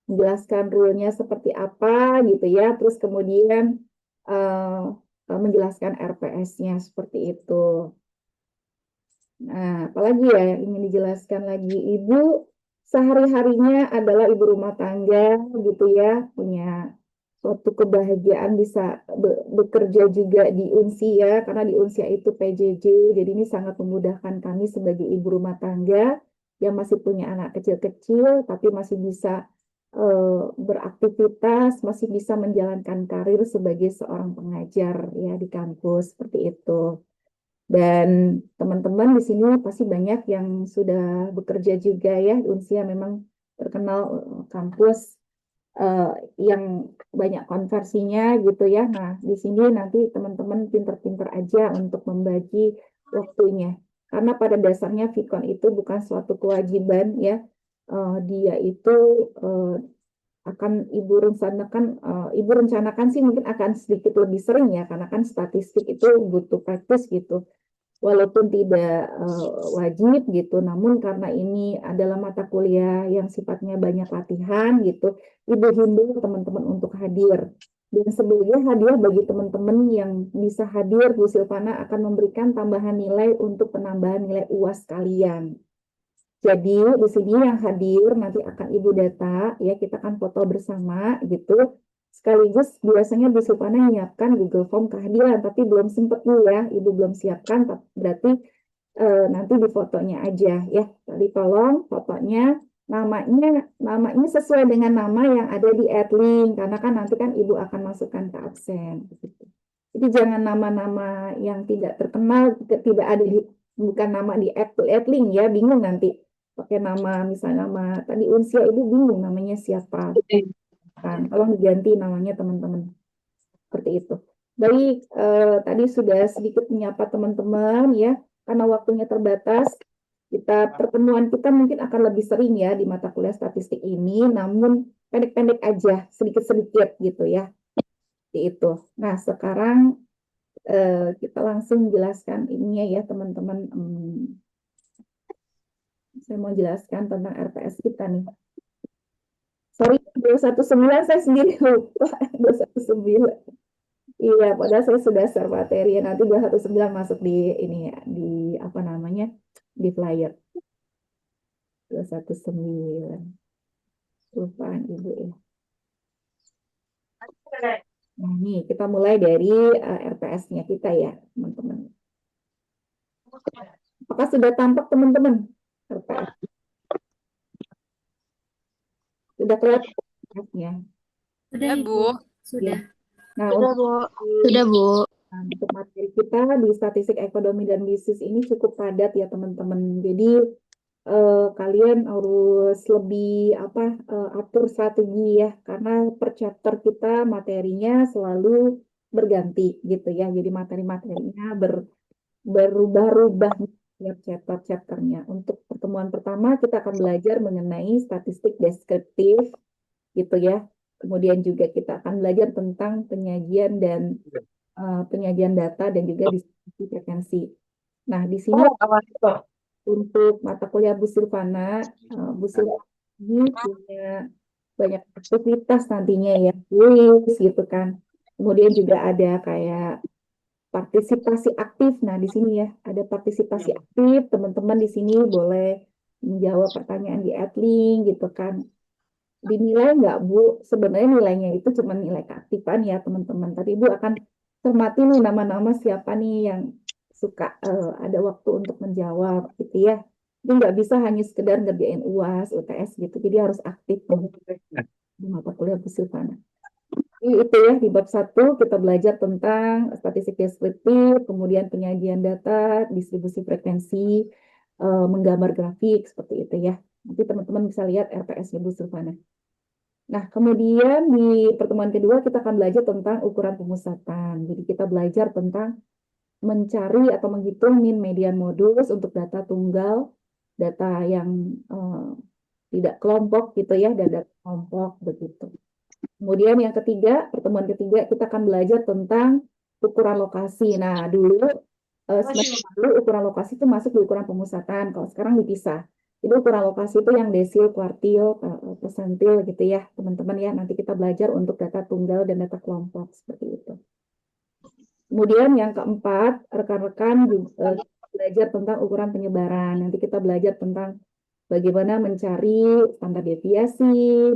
menjelaskan rule-nya seperti apa gitu ya, terus kemudian menjelaskan RPS-nya seperti itu. Nah, apalagi ya yang ingin dijelaskan lagi, ibu sehari-harinya adalah ibu rumah tangga gitu ya, punya suatu kebahagiaan bisa bekerja juga di Unsia, karena di Unsia itu PJJ, jadi ini sangat memudahkan kami sebagai ibu rumah tangga yang masih punya anak kecil-kecil, tapi masih bisa beraktivitas, masih bisa menjalankan karir sebagai seorang pengajar ya di kampus, seperti itu. Dan teman-teman di sini pasti banyak yang sudah bekerja juga ya. Unsia memang terkenal kampus yang banyak konversinya gitu ya. Nah, di sini nanti teman-teman pinter-pinter aja untuk membagi waktunya. Karena pada dasarnya Vkon itu bukan suatu kewajiban ya. Dia itu eh, akan ibu rencanakan sih mungkin akan sedikit lebih sering ya, karena kan statistik itu butuh praktis gitu. Walaupun tidak wajib gitu, namun karena ini adalah mata kuliah yang sifatnya banyak latihan gitu, ibu himbau teman-teman untuk hadir. Dan sebagai hadiah bagi teman-teman yang bisa hadir, Bu Silvana akan memberikan tambahan nilai untuk penambahan nilai UAS kalian. Jadi di sini yang hadir nanti akan Ibu data, ya kita akan foto bersama gitu. Sekaligus biasanya Bu Silvana menyiapkan Google Form kehadiran, tapi belum sempat dulu ya, Ibu belum siapkan, berarti nanti di fotonya aja ya. Tadi tolong fotonya namanya sesuai dengan nama yang ada di Adlink, karena kan nanti kan Ibu akan masukkan ke absen. Gitu. Jadi jangan nama-nama yang tidak terkenal, tidak ada di bukan nama di Adlink ya, bingung nanti pakai nama misalnya nama tadi Unsia, Ibu bingung namanya siapa, kan tolong diganti namanya teman-teman seperti itu. Baik, tadi sudah sedikit menyapa teman-teman ya, karena waktunya terbatas, pertemuan kita mungkin akan lebih sering ya di mata kuliah statistik ini, namun pendek-pendek aja, sedikit-sedikit gitu ya, seperti itu. Nah, sekarang kita langsung jelaskan ininya ya teman-teman. Saya mau jelaskan tentang RPS kita nih. Sorry, 219 saya sendiri lupa. 219. Iya, padahal saya sudah share materi. Nanti 219 masuk di ini ya, di apa namanya? Di flyer. 219. Lupaan Ibu ya. Nah, ini kita mulai dari RPS-nya kita ya, teman-teman. Apakah sudah tampak teman-teman? RPS. Sudah kelihatan RPS-nya? Sudah, Bu. Ya. Sudah. Nah, Sudah, Bu. Sudah, Bu. untuk materi kita di statistik ekonomi dan bisnis ini cukup padat ya teman-teman. Jadi kalian harus lebih atur strategi ya, karena per chapter kita materinya selalu berganti gitu ya. Jadi materi-materinya berubah-ubah tiap chapter-chapternya. Untuk pertemuan pertama kita akan belajar mengenai statistik deskriptif gitu ya. Kemudian juga kita akan belajar tentang penyajian data dan juga distribusi frekuensi. Nah, di sini untuk mata kuliah Bu Silvana, Bu Silvana ini punya banyak aktivitas nantinya ya, kuis gitu kan. Kemudian juga ada kayak partisipasi aktif. Nah, di sini ya ada partisipasi aktif. Teman-teman di sini boleh menjawab pertanyaan di Adlink gitu kan. Dinilai nggak Bu? Sebenarnya nilainya itu cuma nilai keaktifan ya teman-teman. Tapi Ibu akan cermati nih nama-nama siapa nih yang suka ada waktu untuk menjawab gitu ya. Jadi nggak bisa hanya sekedar ngerjain UAS, UTS gitu. Jadi harus aktif di mata kuliah Bu Silvana. Jadi itu ya di bab 1 kita belajar tentang statistik deskriptif, kemudian penyajian data, distribusi frekuensi, menggambar grafik seperti itu ya. Nanti teman-teman bisa lihat RPS-nya Bu Silvana. Nah, kemudian di pertemuan kedua kita akan belajar tentang ukuran pemusatan. Jadi kita belajar tentang mencari atau menghitung mean median modus untuk data tunggal, data yang tidak kelompok gitu ya, dan data kelompok begitu. Kemudian yang ketiga, pertemuan ketiga kita akan belajar tentang ukuran lokasi. Nah, dulu semester lalu ukuran lokasi itu masuk di ukuran pemusatan, kalau sekarang dipisah. Jadi ukuran lokasi itu yang desil, kuartil, persentil gitu ya, teman-teman ya. Nanti kita belajar untuk data tunggal dan data kelompok seperti itu. Kemudian yang keempat, rekan-rekan juga belajar tentang ukuran penyebaran. Nanti kita belajar tentang bagaimana mencari standar deviasi,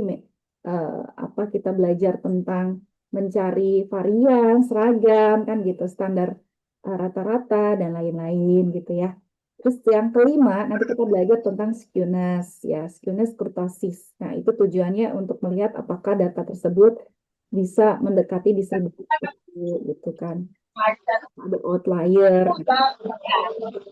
apa kita belajar tentang mencari varian, seragam, kan gitu, standar rata-rata dan lain-lain gitu ya. Terus yang kelima, nanti kita belajar tentang skewness, ya, skewness kurtosis. Nah, itu tujuannya untuk melihat apakah data tersebut bisa mendekati distribusi gitu kan. Ada outlier,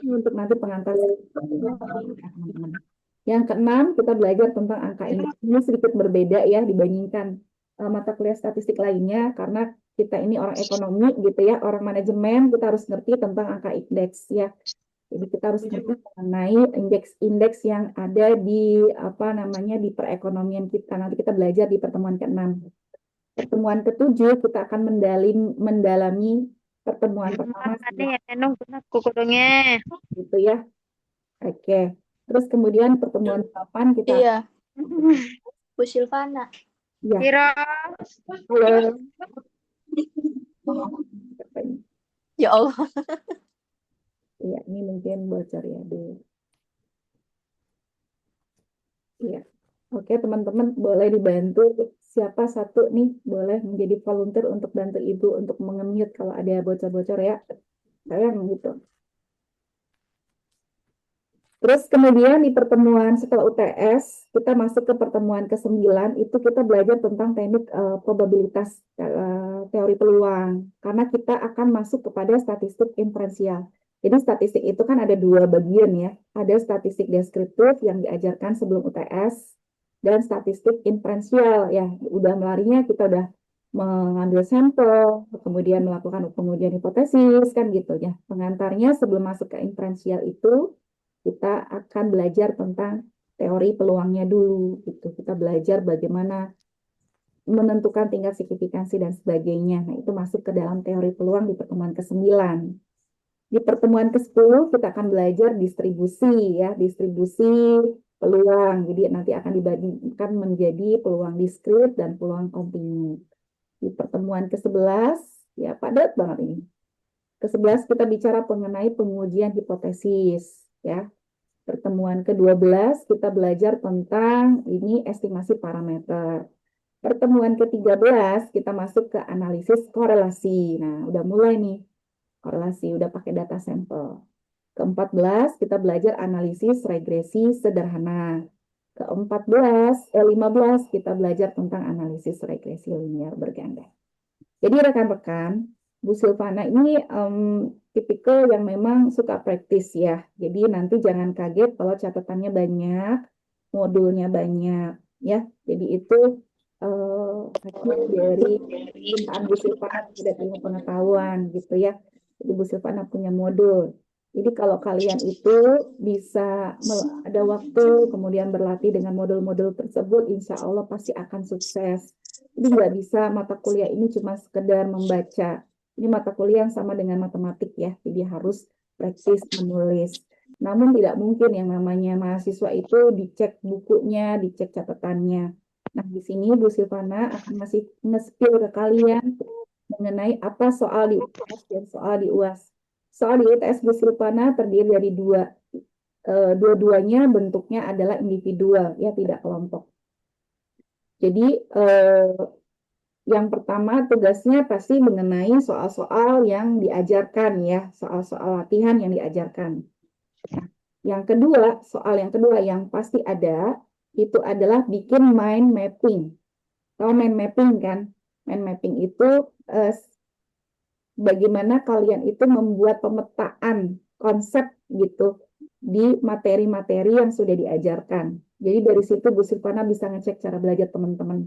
untuk nanti pengantar teman-teman. Yang keenam, kita belajar tentang angka indeks. Ini sedikit berbeda ya dibandingkan mata kuliah statistik lainnya, karena kita ini orang ekonomi gitu ya, orang manajemen, kita harus ngerti tentang angka indeks ya. Jadi kita harus ngerti mengenai indeks-indeks yang ada di apa namanya di perekonomian kita. Nanti kita belajar di pertemuan ke-6. Pertemuan ke-7 kita akan mendalami pertemuan pertama gitu ya. Oke. Terus kemudian pertemuan 8 kita Iya. Bu Silvana. ya. Kira. Halo. Ya Allah. Iya, ini mungkin bocor ya, Bu. Iya. Oke, teman-teman boleh dibantu siapa satu nih boleh menjadi volunteer untuk bantu Ibu untuk mengemute kalau ada bocor-bocor ya. Sayang gitu. Terus kemudian di pertemuan setelah UTS, kita masuk ke pertemuan ke-9, itu kita belajar tentang teknik probabilitas teori peluang. Karena kita akan masuk kepada statistik inferensial. Jadi statistik itu kan ada dua bagian ya. Ada statistik deskriptif yang diajarkan sebelum UTS, dan statistik inferensial ya. Udah melarinya kita udah mengambil sampel, kemudian melakukan pengujian hipotesis, kan gitu ya. Pengantarnya sebelum masuk ke inferensial itu, kita akan belajar tentang teori peluangnya dulu gitu. Kita belajar bagaimana menentukan tingkat signifikansi dan sebagainya. Nah, itu masuk ke dalam teori peluang di pertemuan ke-9. Di pertemuan ke-10 kita akan belajar distribusi ya, distribusi peluang. Jadi nanti akan dibagikan menjadi peluang diskrit dan peluang kontinu. Di pertemuan ke-11 ya padat banget ini. Ke-11 kita bicara mengenai pengujian hipotesis ya. Pertemuan ke-12 kita belajar tentang ini estimasi parameter. Pertemuan ke-13 kita masuk ke analisis korelasi. Nah, udah mulai nih korelasi, udah pakai data sampel. Ke-14 kita belajar analisis regresi sederhana. Ke-15 kita belajar tentang analisis regresi linear berganda. Jadi rekan-rekan, Bu Silvana ini tipikal yang memang suka praktis ya. Jadi nanti jangan kaget kalau catatannya banyak, modulnya banyak ya. Jadi itu hasil dari cintaan Bu Silvana terhadap ilmu pengetahuan gitu ya. Jadi Bu Silvana punya modul. Jadi kalau kalian itu bisa ada waktu kemudian berlatih dengan modul-modul tersebut, insya Allah pasti akan sukses. Jadi nggak bisa mata kuliah ini cuma sekedar membaca. Ini mata kuliah yang sama dengan matematik ya, jadi harus praktis menulis. Namun tidak mungkin yang namanya mahasiswa itu dicek bukunya, dicek catatannya. Nah, di sini Bu Silvana akan masih nge-spill ke kalian mengenai apa soal di UTS dan soal di UAS. Soal di UTS Bu Silvana terdiri dari dua. Dua-duanya bentuknya adalah individual, ya tidak kelompok. Jadi yang pertama tugasnya pasti mengenai soal-soal yang diajarkan ya, soal-soal latihan yang diajarkan. Nah, yang kedua, soal yang kedua yang pasti ada, itu adalah bikin mind mapping. Tahu mind mapping kan? Mind mapping itu bagaimana kalian itu membuat pemetaan konsep gitu di materi-materi yang sudah diajarkan. Jadi dari situ Bu Silvana bisa ngecek cara belajar teman-teman.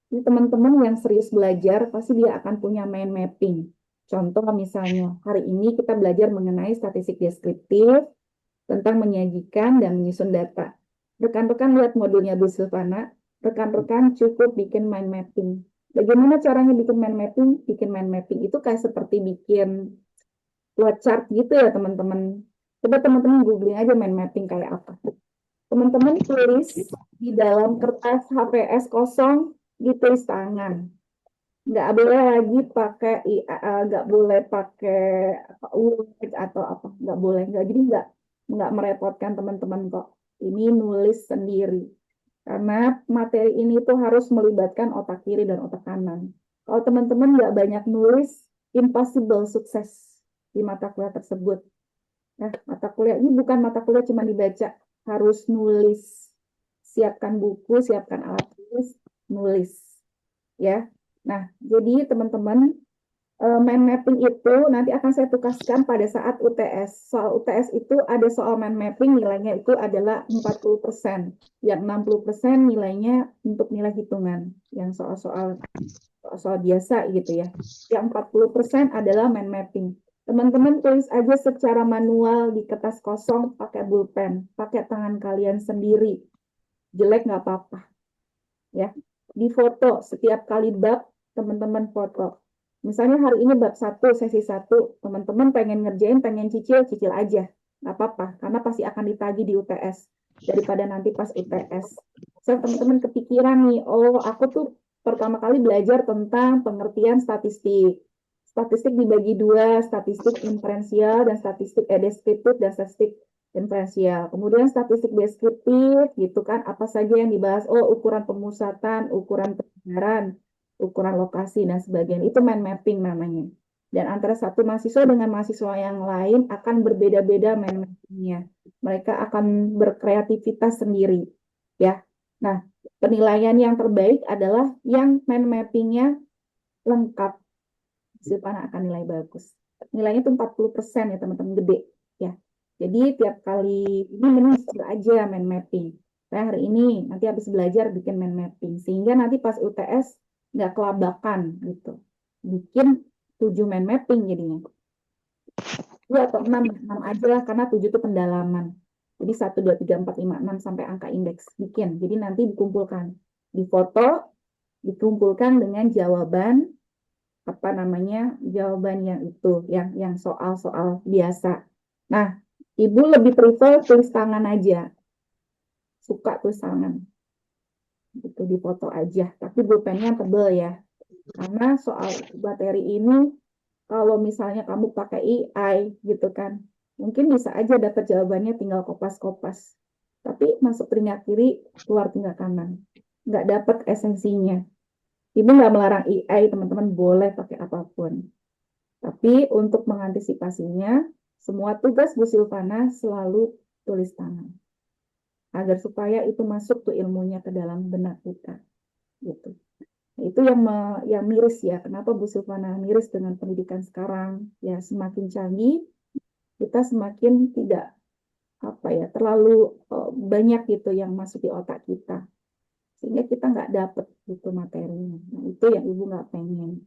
Ini teman-teman yang serius belajar pasti dia akan punya mind mapping. Contoh misalnya, hari ini kita belajar mengenai statistik deskriptif tentang menyajikan dan menyusun data. Rekan-rekan lihat modulnya Bu Silvana, rekan-rekan cukup bikin mind mapping. Bagaimana caranya bikin mind mapping? Bikin mind mapping itu kayak seperti bikin flowchart gitu ya teman-teman. Coba teman-teman googling aja mind mapping kayak apa. Teman-teman tulis di dalam kertas HVS kosong, ditulis tangan. Nggak boleh lagi pakai nggak boleh pakai Word atau apa, nggak boleh, nggak, jadi nggak merepotkan teman-teman kok. Ini nulis sendiri karena materi ini tuh harus melibatkan otak kiri dan otak kanan. Kalau teman-teman nggak banyak nulis, impossible sukses di mata kuliah tersebut. Nah, mata kuliah ini bukan mata kuliah cuma dibaca, harus nulis. Siapkan buku, siapkan alat tulis, nulis. Ya. Nah, jadi teman-teman, mind mapping itu nanti akan saya tugaskan pada saat UTS. Soal UTS itu ada soal mind mapping, nilainya itu adalah 40%. Yang 60% nilainya untuk nilai hitungan. Yang soal biasa gitu ya. Yang 40% adalah mind mapping. Teman-teman tulis aja secara manual di kertas kosong, pakai pulpen, pakai tangan kalian sendiri. Jelek nggak apa-apa. Ya, di foto setiap kali bab teman-teman foto. Misalnya hari ini bab 1, sesi 1, teman-teman pengen ngerjain, pengen cicil, cicil aja. Nggak apa-apa, karena pasti akan ditagih di UTS. Daripada nanti pas UTS. So, teman-teman kepikiran nih, oh aku tuh pertama kali belajar tentang pengertian statistik. Statistik dibagi dua, statistik inferensial dan statistik deskriptif dan statistik inferensial. Kemudian statistik deskriptif gitu kan, apa saja yang dibahas? Oh, ukuran pemusatan, ukuran penyebaran, ukuran lokasi dan sebagainya. Itu mind mapping namanya. Dan antara satu mahasiswa dengan mahasiswa yang lain akan berbeda-beda mind mappingnya. Mereka akan berkreativitas sendiri, ya. Nah, penilaian yang terbaik adalah yang mind mappingnya lengkap. Silvana akan nilai bagus. Nilainya itu 40% ya teman-teman, gede ya. Jadi tiap kali ini mending skill aja mind mapping. Saya hari ini nanti habis belajar bikin mind mapping sehingga nanti pas UTS nggak kelabakan gitu. Bikin 7 mind mapping jadinya. 2 atau 6, 6 aja lah karena 7 itu pendalaman. Jadi 1, 2, 3, 4, 5, 6 sampai angka indeks bikin. Jadi nanti dikumpulkan. Di foto dikumpulkan dengan jawaban apa namanya, jawaban yang itu, yang soal-soal biasa. Nah, ibu lebih prefer tulis tangan aja, suka tulis tangan, itu di foto aja, tapi pulpennya tebel ya, karena soal materi ini kalau misalnya kamu pakai AI gitu kan, mungkin bisa aja dapat jawabannya tinggal kopas-kopas, tapi masuk telinga kiri, keluar telinga kanan, nggak dapat esensinya. Ibu nggak melarang AI, teman-teman boleh pakai apapun. Tapi untuk mengantisipasinya, semua tugas Bu Silvana selalu tulis tangan. Agar supaya itu masuk tuh ilmunya ke dalam benak kita. Gitu. Itu yang miris ya. Kenapa Bu Silvana miris dengan pendidikan sekarang? Ya semakin canggih, kita semakin tidak apa ya terlalu banyak gitu yang masuk di otak kita. Sehingga kita nggak dapet gitu materinya. Nah, itu yang Ibu nggak pengen.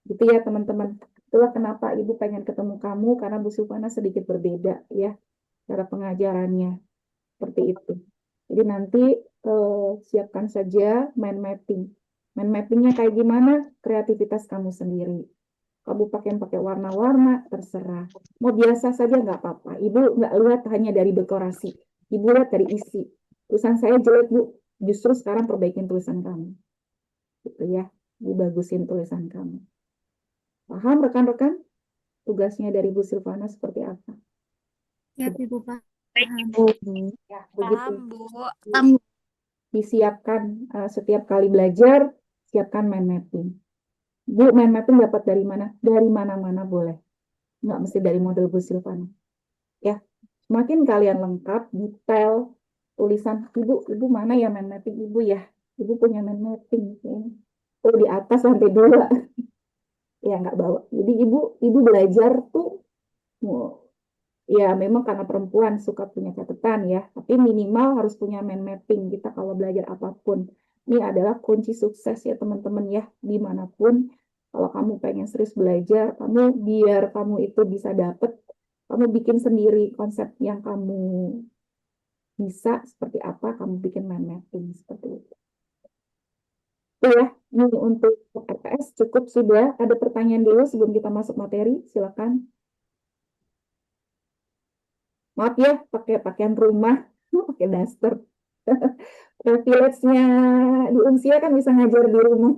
Gitu ya teman-teman. Itulah kenapa Ibu pengen ketemu kamu karena Bu Silvana sedikit berbeda ya cara pengajarannya seperti itu. Jadi nanti siapkan saja mind mapping. Mind mappingnya kayak gimana? Kreativitas kamu sendiri. Kamu pakai warna-warna terserah. Mau biasa saja nggak apa-apa. Ibu nggak lihat hanya dari dekorasi. Ibu lihat dari isi. Tulisan saya jelek Bu. Justru sekarang perbaikin tulisan kamu. Gitu ya. Dibagusin tulisan kamu. Paham rekan-rekan? Tugasnya dari Bu Silvana seperti apa? Ya, Ibu paham. Ya, begitu. Paham, Bu. Disiapkan setiap kali belajar, siapkan mind mapping. Bu, mind mapping dapat dari mana? Dari mana-mana boleh. Nggak mesti dari model Bu Silvana. Ya, semakin kalian lengkap, detail, tulisan, ibu mana ya mind mapping ibu ya? Ibu punya mind mapping. Ya. Oh, di atas lantai 2. Ya, nggak bawa. Jadi ibu belajar tuh ya memang karena perempuan suka punya catatan ya, tapi minimal harus punya mind mapping kita kalau belajar apapun. Ini adalah kunci sukses ya teman-teman ya, dimanapun. Kalau kamu pengen serius belajar, biar kamu itu bisa dapet, kamu bikin sendiri konsep yang kamu bisa seperti apa, kamu bikin mind mapping seperti itu. Ya, ini untuk RPS cukup sudah. Ada pertanyaan dulu sebelum kita masuk materi, silakan. Maaf ya, pakai pakaian rumah. pakai daster. Privilege-nya di Unsia kan bisa ngajar di rumah.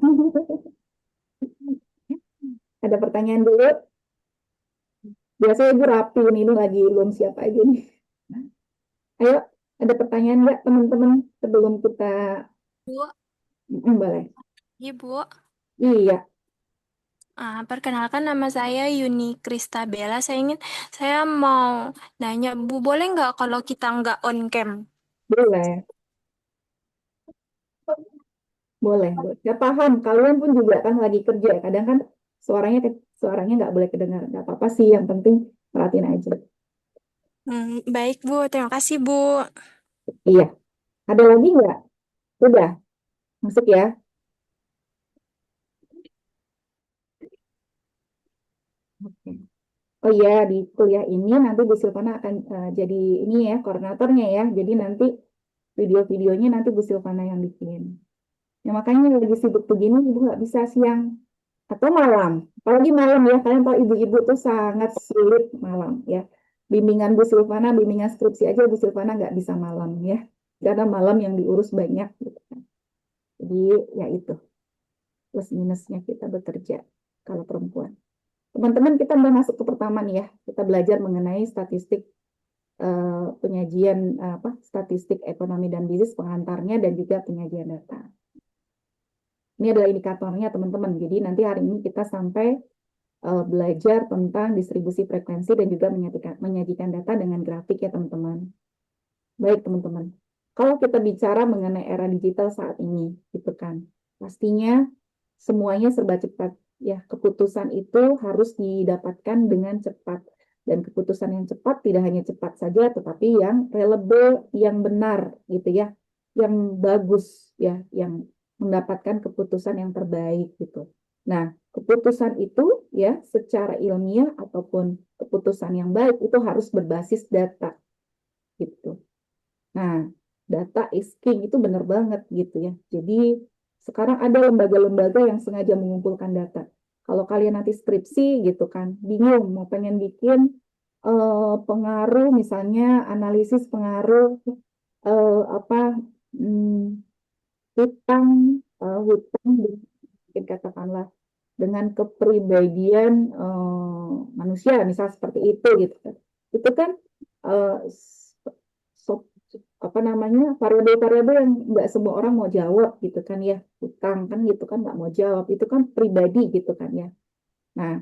Ada pertanyaan dulu? Biasanya ibu rapi ini lagi belum siap aja nih. Ayo, ada pertanyaan nggak teman-teman sebelum kita Bu, boleh? Ibu. Iya, Perkenalkan nama saya Yuni Kristabella. Saya mau nanya, Bu, boleh nggak kalau kita nggak on cam? boleh, boleh. Ya paham. Kalian pun juga kan lagi kerja. Kadang kan suaranya nggak boleh kedengar. Nggak apa-apa sih. Yang penting perhatiin aja. Baik, Bu. Terima kasih, Bu. Iya. Ada lagi nggak? Udah, masuk ya. Oke. Oh iya, di kuliah ini nanti Bu Silvana akan jadi ini ya, koordinatornya ya. Jadi nanti video-videonya nanti Bu Silvana yang bikin. Ya makanya lagi sibuk begini, Ibu nggak bisa siang atau malam. Apalagi malam ya, kalian tahu ibu-ibu tuh sangat sulit malam ya. Bimbingan Bu Silvana, bimbingan skripsi aja Bu Silvana nggak bisa malam ya. Karena malam yang diurus banyak gitu kan. Jadi ya itu plus minusnya kita bekerja kalau perempuan. Teman-teman kita udah masuk ke pertama nih ya. Kita belajar mengenai statistik penyajian statistik ekonomi dan bisnis pengantarnya dan juga penyajian data. Ini adalah indikatornya teman-teman. Jadi nanti hari ini kita sampai belajar tentang distribusi frekuensi dan juga menyajikan data dengan grafik ya teman-teman. Baik teman-teman. Kalau kita bicara mengenai era digital saat ini, gitu kan, pastinya semuanya serba cepat. Ya, keputusan itu harus didapatkan dengan cepat. Dan keputusan yang cepat tidak hanya cepat saja, tetapi yang reliable, yang benar, gitu ya, yang bagus, ya, yang mendapatkan keputusan yang terbaik, gitu. Nah, keputusan itu ya secara ilmiah ataupun keputusan yang baik itu harus berbasis data, gitu. Nah, data is king itu benar banget gitu ya. Jadi sekarang ada lembaga-lembaga yang sengaja mengumpulkan data. Kalau kalian nanti skripsi gitu kan, bingung mau pengen bikin pengaruh misalnya analisis pengaruh apa hmm, hutang hutang mungkin katakanlah dengan kepribadian manusia misal seperti itu gitu kan. Itu kan eh, so- apa namanya variabel-variabel yang nggak semua orang mau jawab gitu kan ya, utang kan gitu kan nggak mau jawab, itu kan pribadi gitu kan ya. Nah,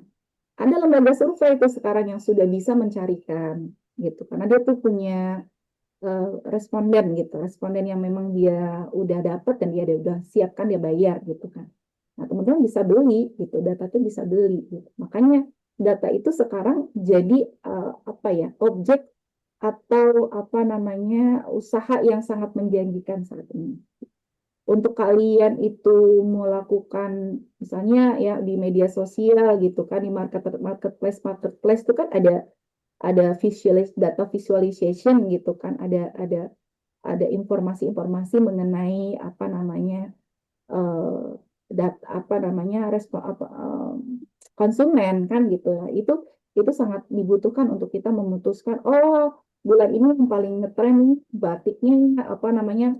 ada lembaga survei itu sekarang yang sudah bisa mencarikan gitu karena dia tuh punya responden gitu, responden yang memang dia udah dapat dan dia udah siapkan dia bayar gitu kan. Nah, teman-teman bisa beli gitu, data itu bisa beli gitu. Makanya data itu sekarang jadi apa ya, objek atau apa namanya usaha yang sangat menjanjikan saat ini. Untuk kalian itu melakukan misalnya ya di media sosial gitu kan di marketplace itu kan ada data visualization gitu kan ada informasi-informasi mengenai apa namanya apa namanya konsumen kan gitu ya. Itu sangat dibutuhkan untuk kita memutuskan oh bulan ini yang paling ngetren nih batiknya apa namanya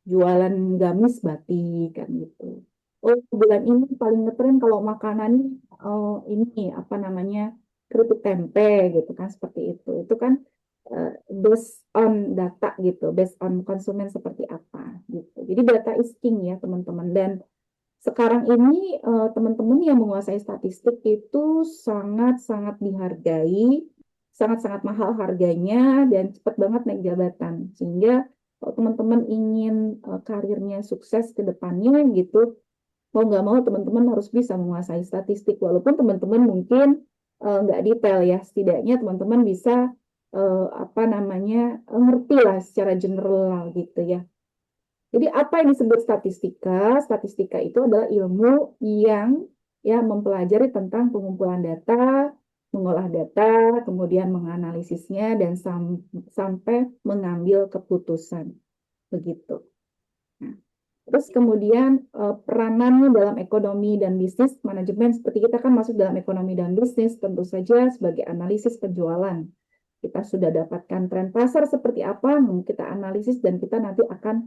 jualan gamis batik kan gitu. Oh bulan ini paling ngetren kalau makanan ini apa namanya keripik tempe gitu kan seperti itu. Itu kan eh, based on data gitu, based on konsumen seperti apa gitu. Jadi data is king ya teman-teman dan sekarang ini teman-teman yang menguasai statistik itu sangat-sangat dihargai, sangat-sangat mahal harganya dan cepat banget naik jabatan. Sehingga kalau teman-teman ingin karirnya sukses ke depannya gitu, mau nggak mau teman-teman harus bisa menguasai statistik. Walaupun teman-teman mungkin nggak detail ya, setidaknya teman-teman bisa apa namanya ngerti lah secara general gitu ya. Jadi apa yang disebut statistika? Statistika itu adalah ilmu yang ya mempelajari tentang pengumpulan data, mengolah data, kemudian menganalisisnya dan sampai mengambil keputusan. Begitu. Nah, terus kemudian peranannya dalam ekonomi dan bisnis manajemen seperti kita kan masuk dalam ekonomi dan bisnis tentu saja sebagai analisis penjualan kita sudah dapatkan tren pasar seperti apa, kita analisis dan kita nanti akan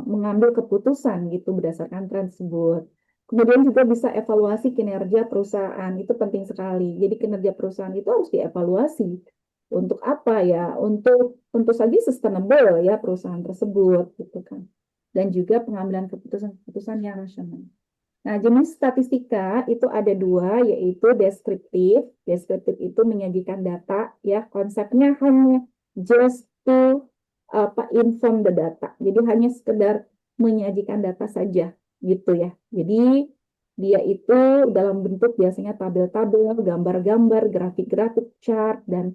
mengambil keputusan gitu berdasarkan tren tersebut. Kemudian juga bisa evaluasi kinerja perusahaan, itu penting sekali. Jadi kinerja perusahaan itu harus dievaluasi. Untuk apa ya? Untuk tentu saja sustainable ya perusahaan tersebut gitu kan. Dan juga pengambilan keputusan-keputusan yang rasional. Nah, jenis statistika itu ada dua, yaitu deskriptif. Deskriptif itu menyajikan data, ya konsepnya hanya just to inform the data. Jadi hanya sekedar menyajikan data saja, gitu ya. Jadi dia itu dalam bentuk biasanya tabel-tabel, gambar-gambar, grafik-grafik, chart, dan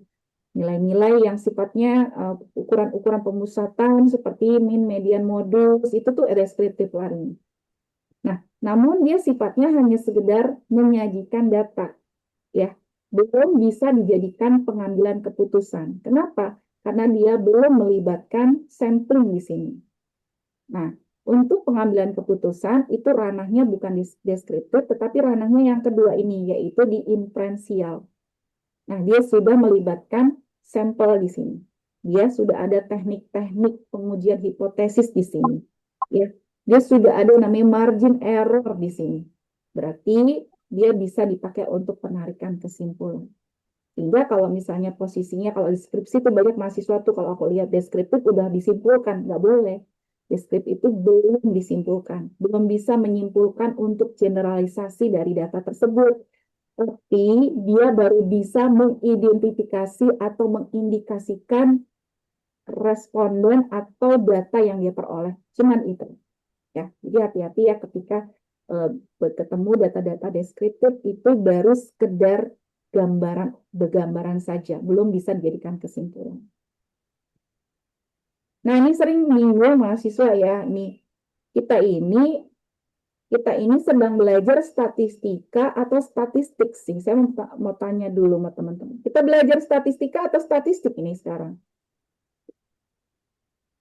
nilai-nilai yang sifatnya ukuran-ukuran pemusatan seperti mean, median, modus, itu tuh deskriptif larinya. Nah, namun dia sifatnya hanya sekedar menyajikan data, ya, belum bisa dijadikan pengambilan keputusan. Kenapa? Karena dia belum melibatkan sampling di sini. Nah, untuk pengambilan keputusan itu ranahnya bukan di deskriptif, tetapi ranahnya yang kedua ini, yaitu di inferensial. Nah, dia sudah melibatkan sampel di sini. Dia sudah ada teknik-teknik pengujian hipotesis di sini, ya. Dia sudah ada namanya margin error di sini. Berarti dia bisa dipakai untuk penarikan kesimpulan. Sehingga kalau misalnya posisinya, kalau deskripsi itu banyak mahasiswa tuh kalau aku lihat deskriptif udah disimpulkan, nggak boleh. Deskriptif itu belum disimpulkan, belum bisa menyimpulkan untuk generalisasi dari data tersebut. Tapi dia baru bisa mengidentifikasi atau mengindikasikan responden atau data yang dia peroleh. Cuman itu. Ya, jadi hati-hati ya ketika ketemu data-data deskriptif itu baru sekedar gambaran saja, belum bisa dijadikan kesimpulan. Nah, ini sering bingung mahasiswa ya, kita ini sedang belajar statistika atau statistik sih. Saya mau tanya dulu sama teman-teman. Kita belajar statistika atau statistik ini sekarang?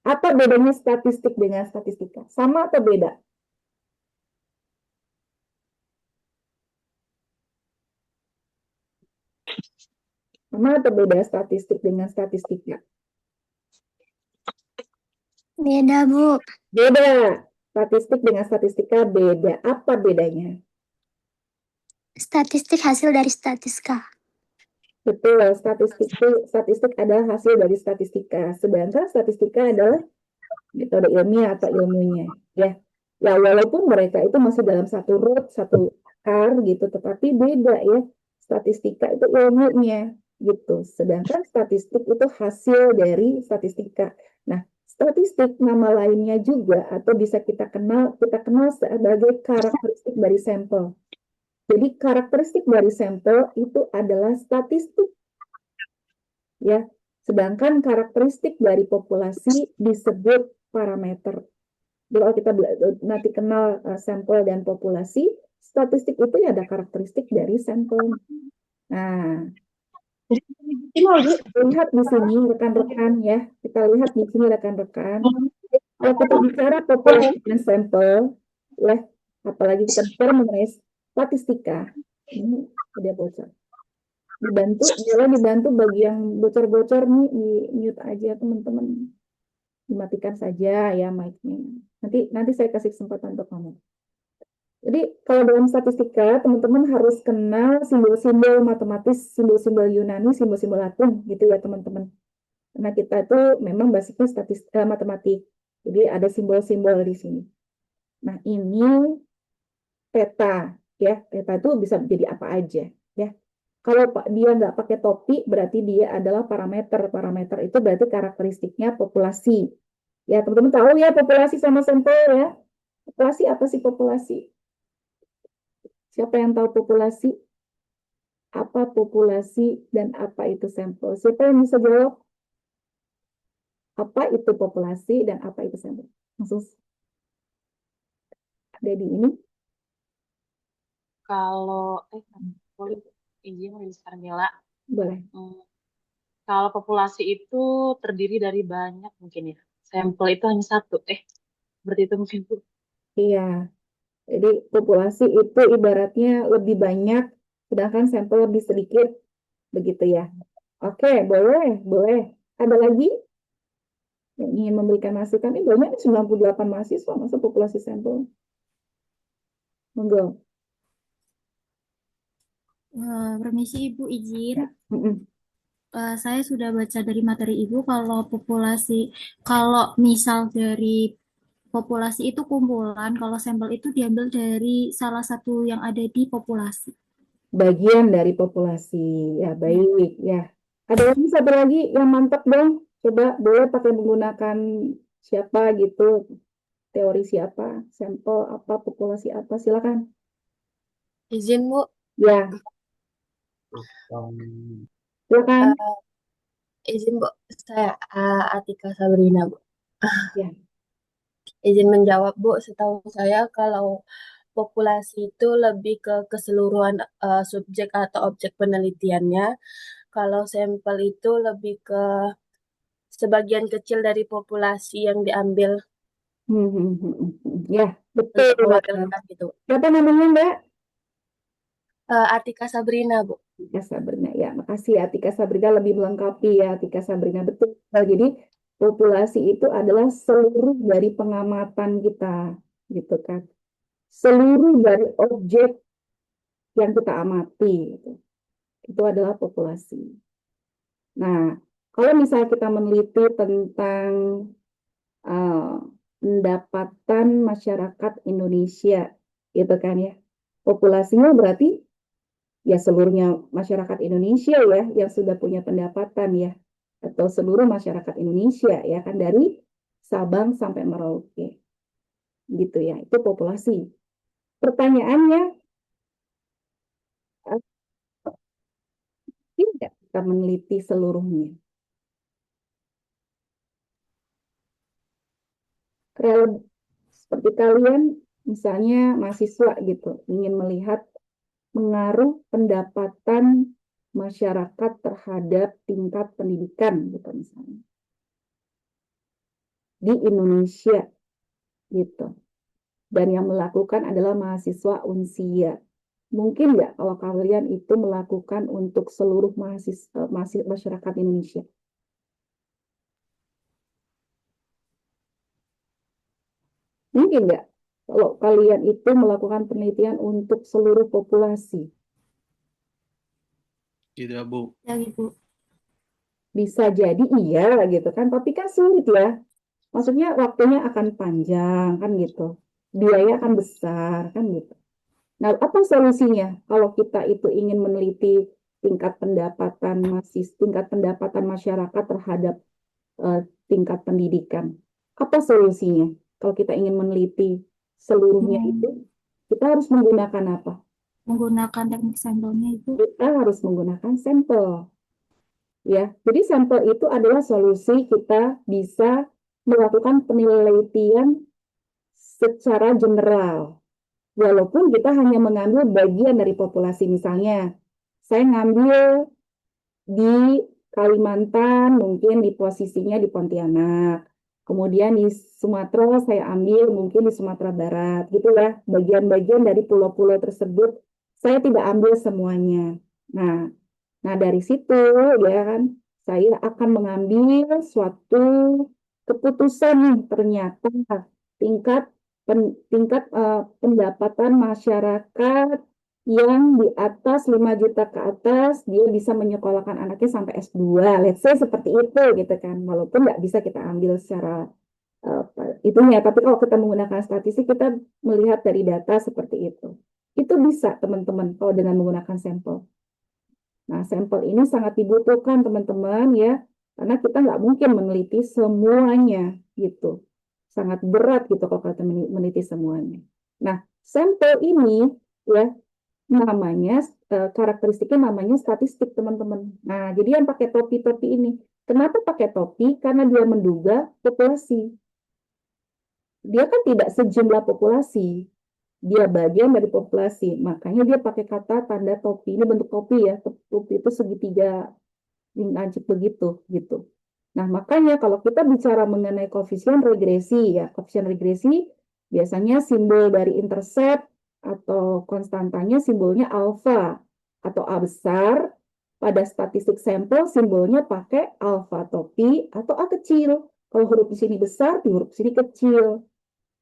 Apa bedanya statistik dengan statistika? Sama atau beda? Sama atau beda statistik dengan statistika? Beda, Bu. Beda. Statistik dengan statistika beda. Apa bedanya? Statistik hasil dari statistika. Betul, statistik adalah hasil dari statistika. Sedangkan statistika adalah metode ilmiah atau ilmunya. Ya, walaupun mereka itu masih dalam satu root, satu akar gitu, tetapi beda ya. Statistika itu ilmunya gitu. Sedangkan statistik itu hasil dari statistika. Nah, statistik nama lainnya juga atau bisa kita kenal sebagai karakteristik dari sampel. Jadi karakteristik dari sampel itu adalah statistik. Ya, sedangkan karakteristik dari populasi disebut parameter. Jadi kalau kita nanti kenal sampel dan populasi, statistik itu ya ada karakteristik dari sampel. Nah, lihat di sini rekan-rekan ya, kita lihat di sini rekan-rekan. Kalau kita bicara populasi dan sampel, apalagi kita bicara mengenai statistika, ini ada bocor. Dibantu bagi yang bocor-bocor nih, di mute aja teman-teman. Dimatikan saja ya mic-nya. Nanti saya kasih kesempatan untuk kamu. Jadi kalau dalam statistika, teman-teman harus kenal simbol-simbol matematis, simbol-simbol Yunani, simbol-simbol Latin gitu ya teman-teman. Karena kita itu memang basicnya matematik. Jadi ada simbol-simbol di sini. Nah, ini peta ya. Peta itu bisa menjadi apa aja ya. Kalau dia nggak pakai topi, berarti dia adalah parameter. Parameter itu berarti karakteristiknya populasi. Ya, teman-teman tahu ya populasi sama sampel ya. Populasi apa sih populasi? Siapa yang tahu populasi? Apa populasi dan apa itu sampel? Siapa yang bisa jawab? Apa itu populasi dan apa itu sampel? Langsung ada di ini. Kalau boleh izin Carmela. Boleh. Kalau populasi itu terdiri dari banyak mungkin ya. Sampel itu hanya satu. Berarti itu mungkin Bu. Iya. Jadi populasi itu ibaratnya lebih banyak, sedangkan sampel lebih sedikit, begitu ya. Oke, boleh. Ada lagi yang ingin memberikan masukan? Ini banyak nih, 98 mahasiswa, masa populasi sampel. Monggo. Permisi Ibu, izin. Ya. Mm-mm. Saya sudah baca dari materi Ibu kalau misal dari populasi itu kumpulan, kalau sampel itu diambil dari salah satu yang ada di populasi. Bagian dari populasi. Ya, baik. Ya. Ada lagi satu lagi yang mantap dong. Coba boleh pakai menggunakan siapa gitu. Teori siapa, sampel apa, populasi apa. Silakan. Izin Bu, Ya, silakan. izin Bu, saya Atika Sabrina Bu. Ya. Izin menjawab Bu, setahu saya kalau populasi itu lebih ke keseluruhan subjek atau objek penelitiannya. Kalau sampel itu lebih ke sebagian kecil dari populasi yang diambil Ya, betul. untuk mewakilkan itu. Siapa namanya, Mbak? Atika Sabrina Bu. Atika Sabrina. Ya, makasih ya, Atika Sabrina lebih melengkapi ya, Atika Sabrina. Betul. Nah, jadi populasi itu adalah seluruh dari pengamatan kita, gitu kan. Seluruh dari objek yang kita amati, gitu. Itu adalah populasi. Nah, kalau misalnya kita meneliti tentang pendapatan masyarakat Indonesia, gitu kan ya. Populasinya berarti ya seluruhnya masyarakat Indonesia ya yang sudah punya pendapatan ya, atau seluruh masyarakat Indonesia ya kan, dari Sabang sampai Merauke, gitu ya. Itu populasi. Pertanyaannya, tidak kita meneliti seluruhnya? Seperti kalian misalnya mahasiswa gitu ingin melihat pengaruh pendapatan masyarakat terhadap tingkat pendidikan gitu misalnya di Indonesia gitu, dan yang melakukan adalah mahasiswa Unsia. Mungkin nggak kalau kalian itu melakukan untuk seluruh mahasiswa masyarakat Indonesia? Mungkin nggak kalau kalian itu melakukan penelitian untuk seluruh populasi? Tidak, Bu. Ya Ibu. Bisa jadi iya gitu kan, tapi kan sulit ya. Maksudnya waktunya akan panjang kan gitu. Biaya akan besar kan gitu. Nah, apa solusinya kalau kita itu ingin meneliti tingkat pendapatan masyarakat terhadap tingkat pendidikan? Apa solusinya? Kalau kita ingin meneliti seluruhnya itu, kita harus menggunakan apa? Menggunakan teknik sampelnya itu. Kita harus menggunakan sampel. Ya, jadi sampel itu adalah solusi kita bisa melakukan penelitian secara general. Walaupun kita hanya mengambil bagian dari populasi, misalnya saya ngambil di Kalimantan, mungkin di posisinya di Pontianak. Kemudian di Sumatera saya ambil mungkin di Sumatera Barat, gitulah. Bagian-bagian dari pulau-pulau tersebut saya tidak ambil semuanya. Nah dari situ ya kan, saya akan mengambil suatu keputusan nih, ternyata tingkat pendapatan masyarakat yang di atas 5 juta ke atas, dia bisa menyekolahkan anaknya sampai S2, let's say seperti itu gitu kan. Walaupun nggak bisa kita ambil secara itunya, tapi kalau kita menggunakan statistik, kita melihat dari data seperti itu. Itu bisa teman-teman kalau dengan menggunakan sampel. Nah, sampel ini sangat dibutuhkan teman-teman ya, karena kita nggak mungkin meneliti semuanya gitu. Sangat berat gitu kalau kita meneliti semuanya. Nah, sampel ini ya namanya karakteristiknya namanya statistik teman-teman. Nah, jadi yang pakai topi-topi ini, kenapa pakai topi? Karena dia menduga populasi. Dia kan tidak sejumlah populasi, dia bagian dari populasi, makanya dia pakai kata tanda topi. Ini bentuk topi ya, topi itu segitiga lancip begitu gitu. Nah, makanya kalau kita bicara mengenai koefisien regresi ya, koefisien regresi biasanya simbol dari intercept atau konstantanya simbolnya alfa atau A besar pada statistik sampel simbolnya pakai alfa atau pi atau A kecil. Kalau huruf di sini besar, di huruf sini kecil.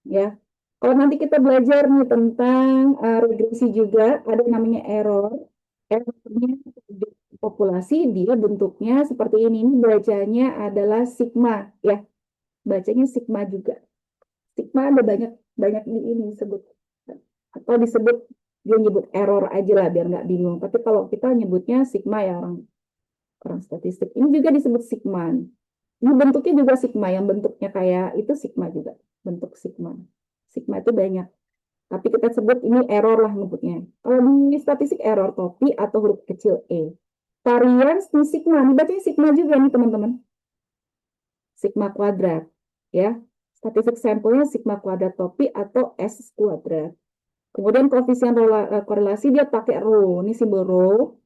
Ya. Kalau nanti kita belajar nih tentang regresi juga, ada namanya error. Errornya di populasi dia bentuknya seperti ini. Ini bacanya adalah sigma, ya. Bacanya sigma juga. Sigma ada banyak di ini disebut, atau disebut dia nyebut error aja lah biar nggak bingung. Tapi kalau kita nyebutnya sigma ya orang statistik. Ini juga disebut sigma. Ini bentuknya juga sigma, yang bentuknya kayak itu sigma juga, bentuk sigma. Sigma itu banyak. Tapi kita sebut ini error lah nyebutnya. Kalau di statistik error topi atau huruf kecil E. Varians di sigma, ini bacanya sigma juga nih teman-teman. Sigma kuadrat, ya. Statistik sampelnya sigma kuadrat topi atau S kuadrat. Kemudian koefisien korelasi dia pakai rho, ini simbol rho.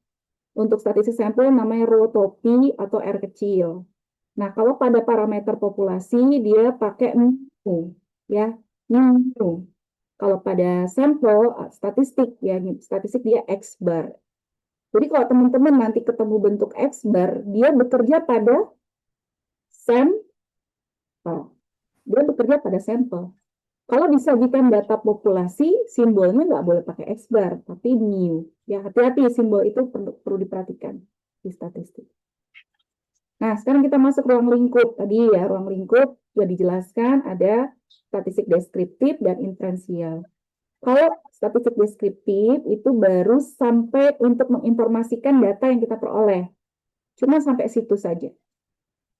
Untuk statistik sampel namanya rho topi atau R kecil. Nah, kalau pada parameter populasi dia pakai mu, ya, mu. Kalau pada sampel statistik ya, statistik dia X bar. Jadi kalau teman-teman nanti ketemu bentuk X bar, dia bekerja pada sampel. Dia bekerja pada sampel. Kalau disajikan data populasi, simbolnya nggak boleh pakai X bar, tapi mu. Ya, hati-hati simbol itu perlu diperhatikan di statistik. Nah, sekarang kita masuk ruang lingkup. Tadi ya, ruang lingkup sudah dijelaskan ada statistik deskriptif dan inferensial. Kalau statistik deskriptif itu baru sampai untuk menginformasikan data yang kita peroleh. Cuma sampai situ saja.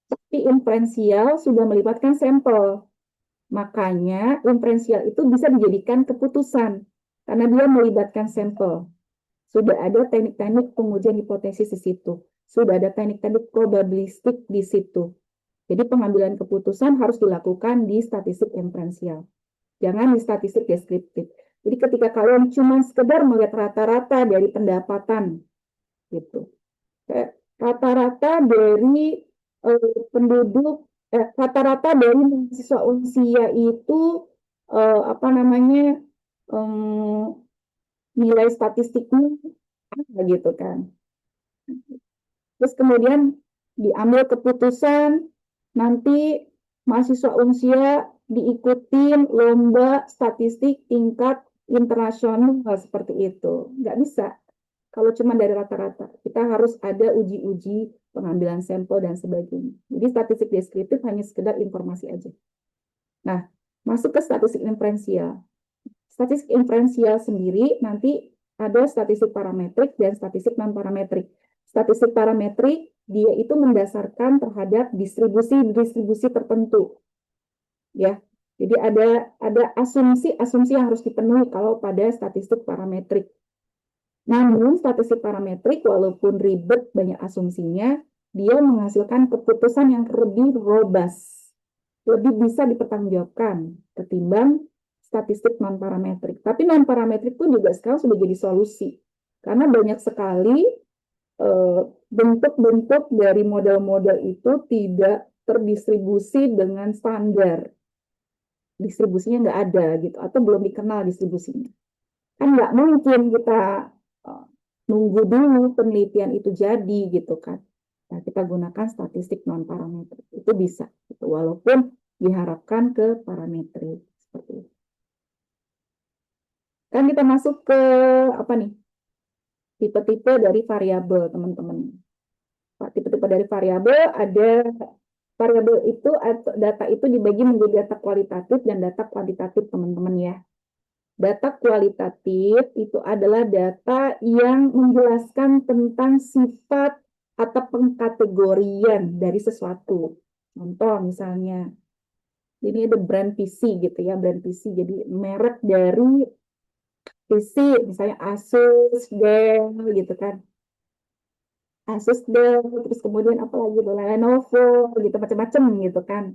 Tapi inferensial sudah melibatkan sampel. Makanya inferensial itu bisa dijadikan keputusan karena dia melibatkan sampel. Sudah ada teknik-teknik pengujian hipotesis di situ. Sudah ada teknik-teknik probabilistik di situ. Jadi pengambilan keputusan harus dilakukan di statistik inferensial. Jangan di statistik deskriptif. Jadi ketika kalian cuma sekedar melihat rata-rata dari pendapatan, gitu. Rata-rata dari penduduk, rata-rata dari mahasiswa usia itu nilai statistiknya gitu kan. Terus kemudian diambil keputusan nanti mahasiswa usia diikutin lomba statistik tingkat internasional seperti itu. Nggak bisa. Kalau cuma dari rata-rata, kita harus ada uji-uji pengambilan sampel dan sebagainya. Jadi statistik deskriptif hanya sekedar informasi aja. Nah, masuk ke statistik inferensial. Statistik inferensial sendiri nanti ada statistik parametrik dan statistik non-parametrik. Statistik parametrik dia itu mendasarkan terhadap distribusi tertentu. Ya. Jadi ada asumsi yang harus dipenuhi kalau pada statistik parametrik. Namun statistik parametrik walaupun ribet banyak asumsinya, dia menghasilkan keputusan yang lebih robust, lebih bisa dipertanggungjawabkan ketimbang statistik non-parametrik. Tapi non-parametrik pun juga sekarang sudah jadi solusi. Karena banyak sekali bentuk-bentuk dari model-model itu tidak terdistribusi dengan standar. Distribusinya nggak ada gitu, atau belum dikenal distribusinya. Kan nggak mungkin kita nunggu dulu penelitian itu jadi gitu kan. Nah, kita gunakan statistik non-parametrik. Itu bisa, gitu, walaupun diharapkan ke parametrik seperti itu. Kan kita masuk ke apa nih? Tipe-tipe dari variabel, teman-teman. Tipe-tipe dari variabel ada variabel itu atau data itu dibagi menjadi data kualitatif dan data kuantitatif, teman-teman ya. Data kualitatif itu adalah data yang menjelaskan tentang sifat atau pengkategorian dari sesuatu. Contoh misalnya, ini ada brand PC gitu ya, brand PC. Jadi merek dari PC, misalnya Asus, Dell gitu kan. Asus, Dell, terus kemudian apa lagi, Lenovo, gitu macam-macam gitu kan.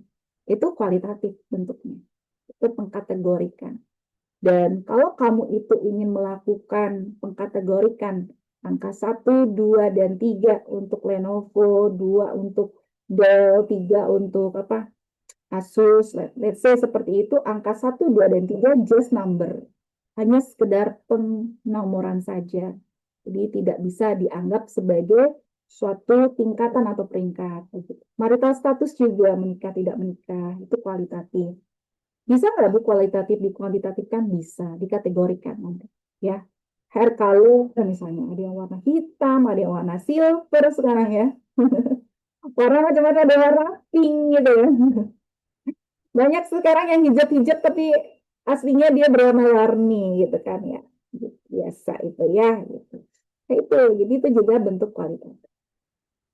Itu kualitatif bentuknya. Itu pengkategorikan. Dan kalau kamu itu ingin melakukan pengkategorikan angka 1, 2, dan 3 untuk Lenovo, 2 untuk Dell, 3 untuk Asus, let's say seperti itu, angka 1, 2, dan 3 just number. Hanya sekedar penomoran saja. Jadi tidak bisa dianggap sebagai suatu tingkatan atau peringkat. Begitu. Marital status juga menikah tidak menikah itu kualitatif. Bisa nggak Bu kualitatif dikuantitatifkan? Bisa, dikategorikan nanti. Ya, hair color misalnya ada yang warna hitam, ada yang warna silver sekarang ya. Warna macam-macam, ada warna pink gitu ya. Banyak sekarang yang hijab-hijab tapi aslinya dia berwarna-warni gitu kan ya. Biasa itu ya gitu. Nah, itu, jadi itu juga bentuk kualitatif.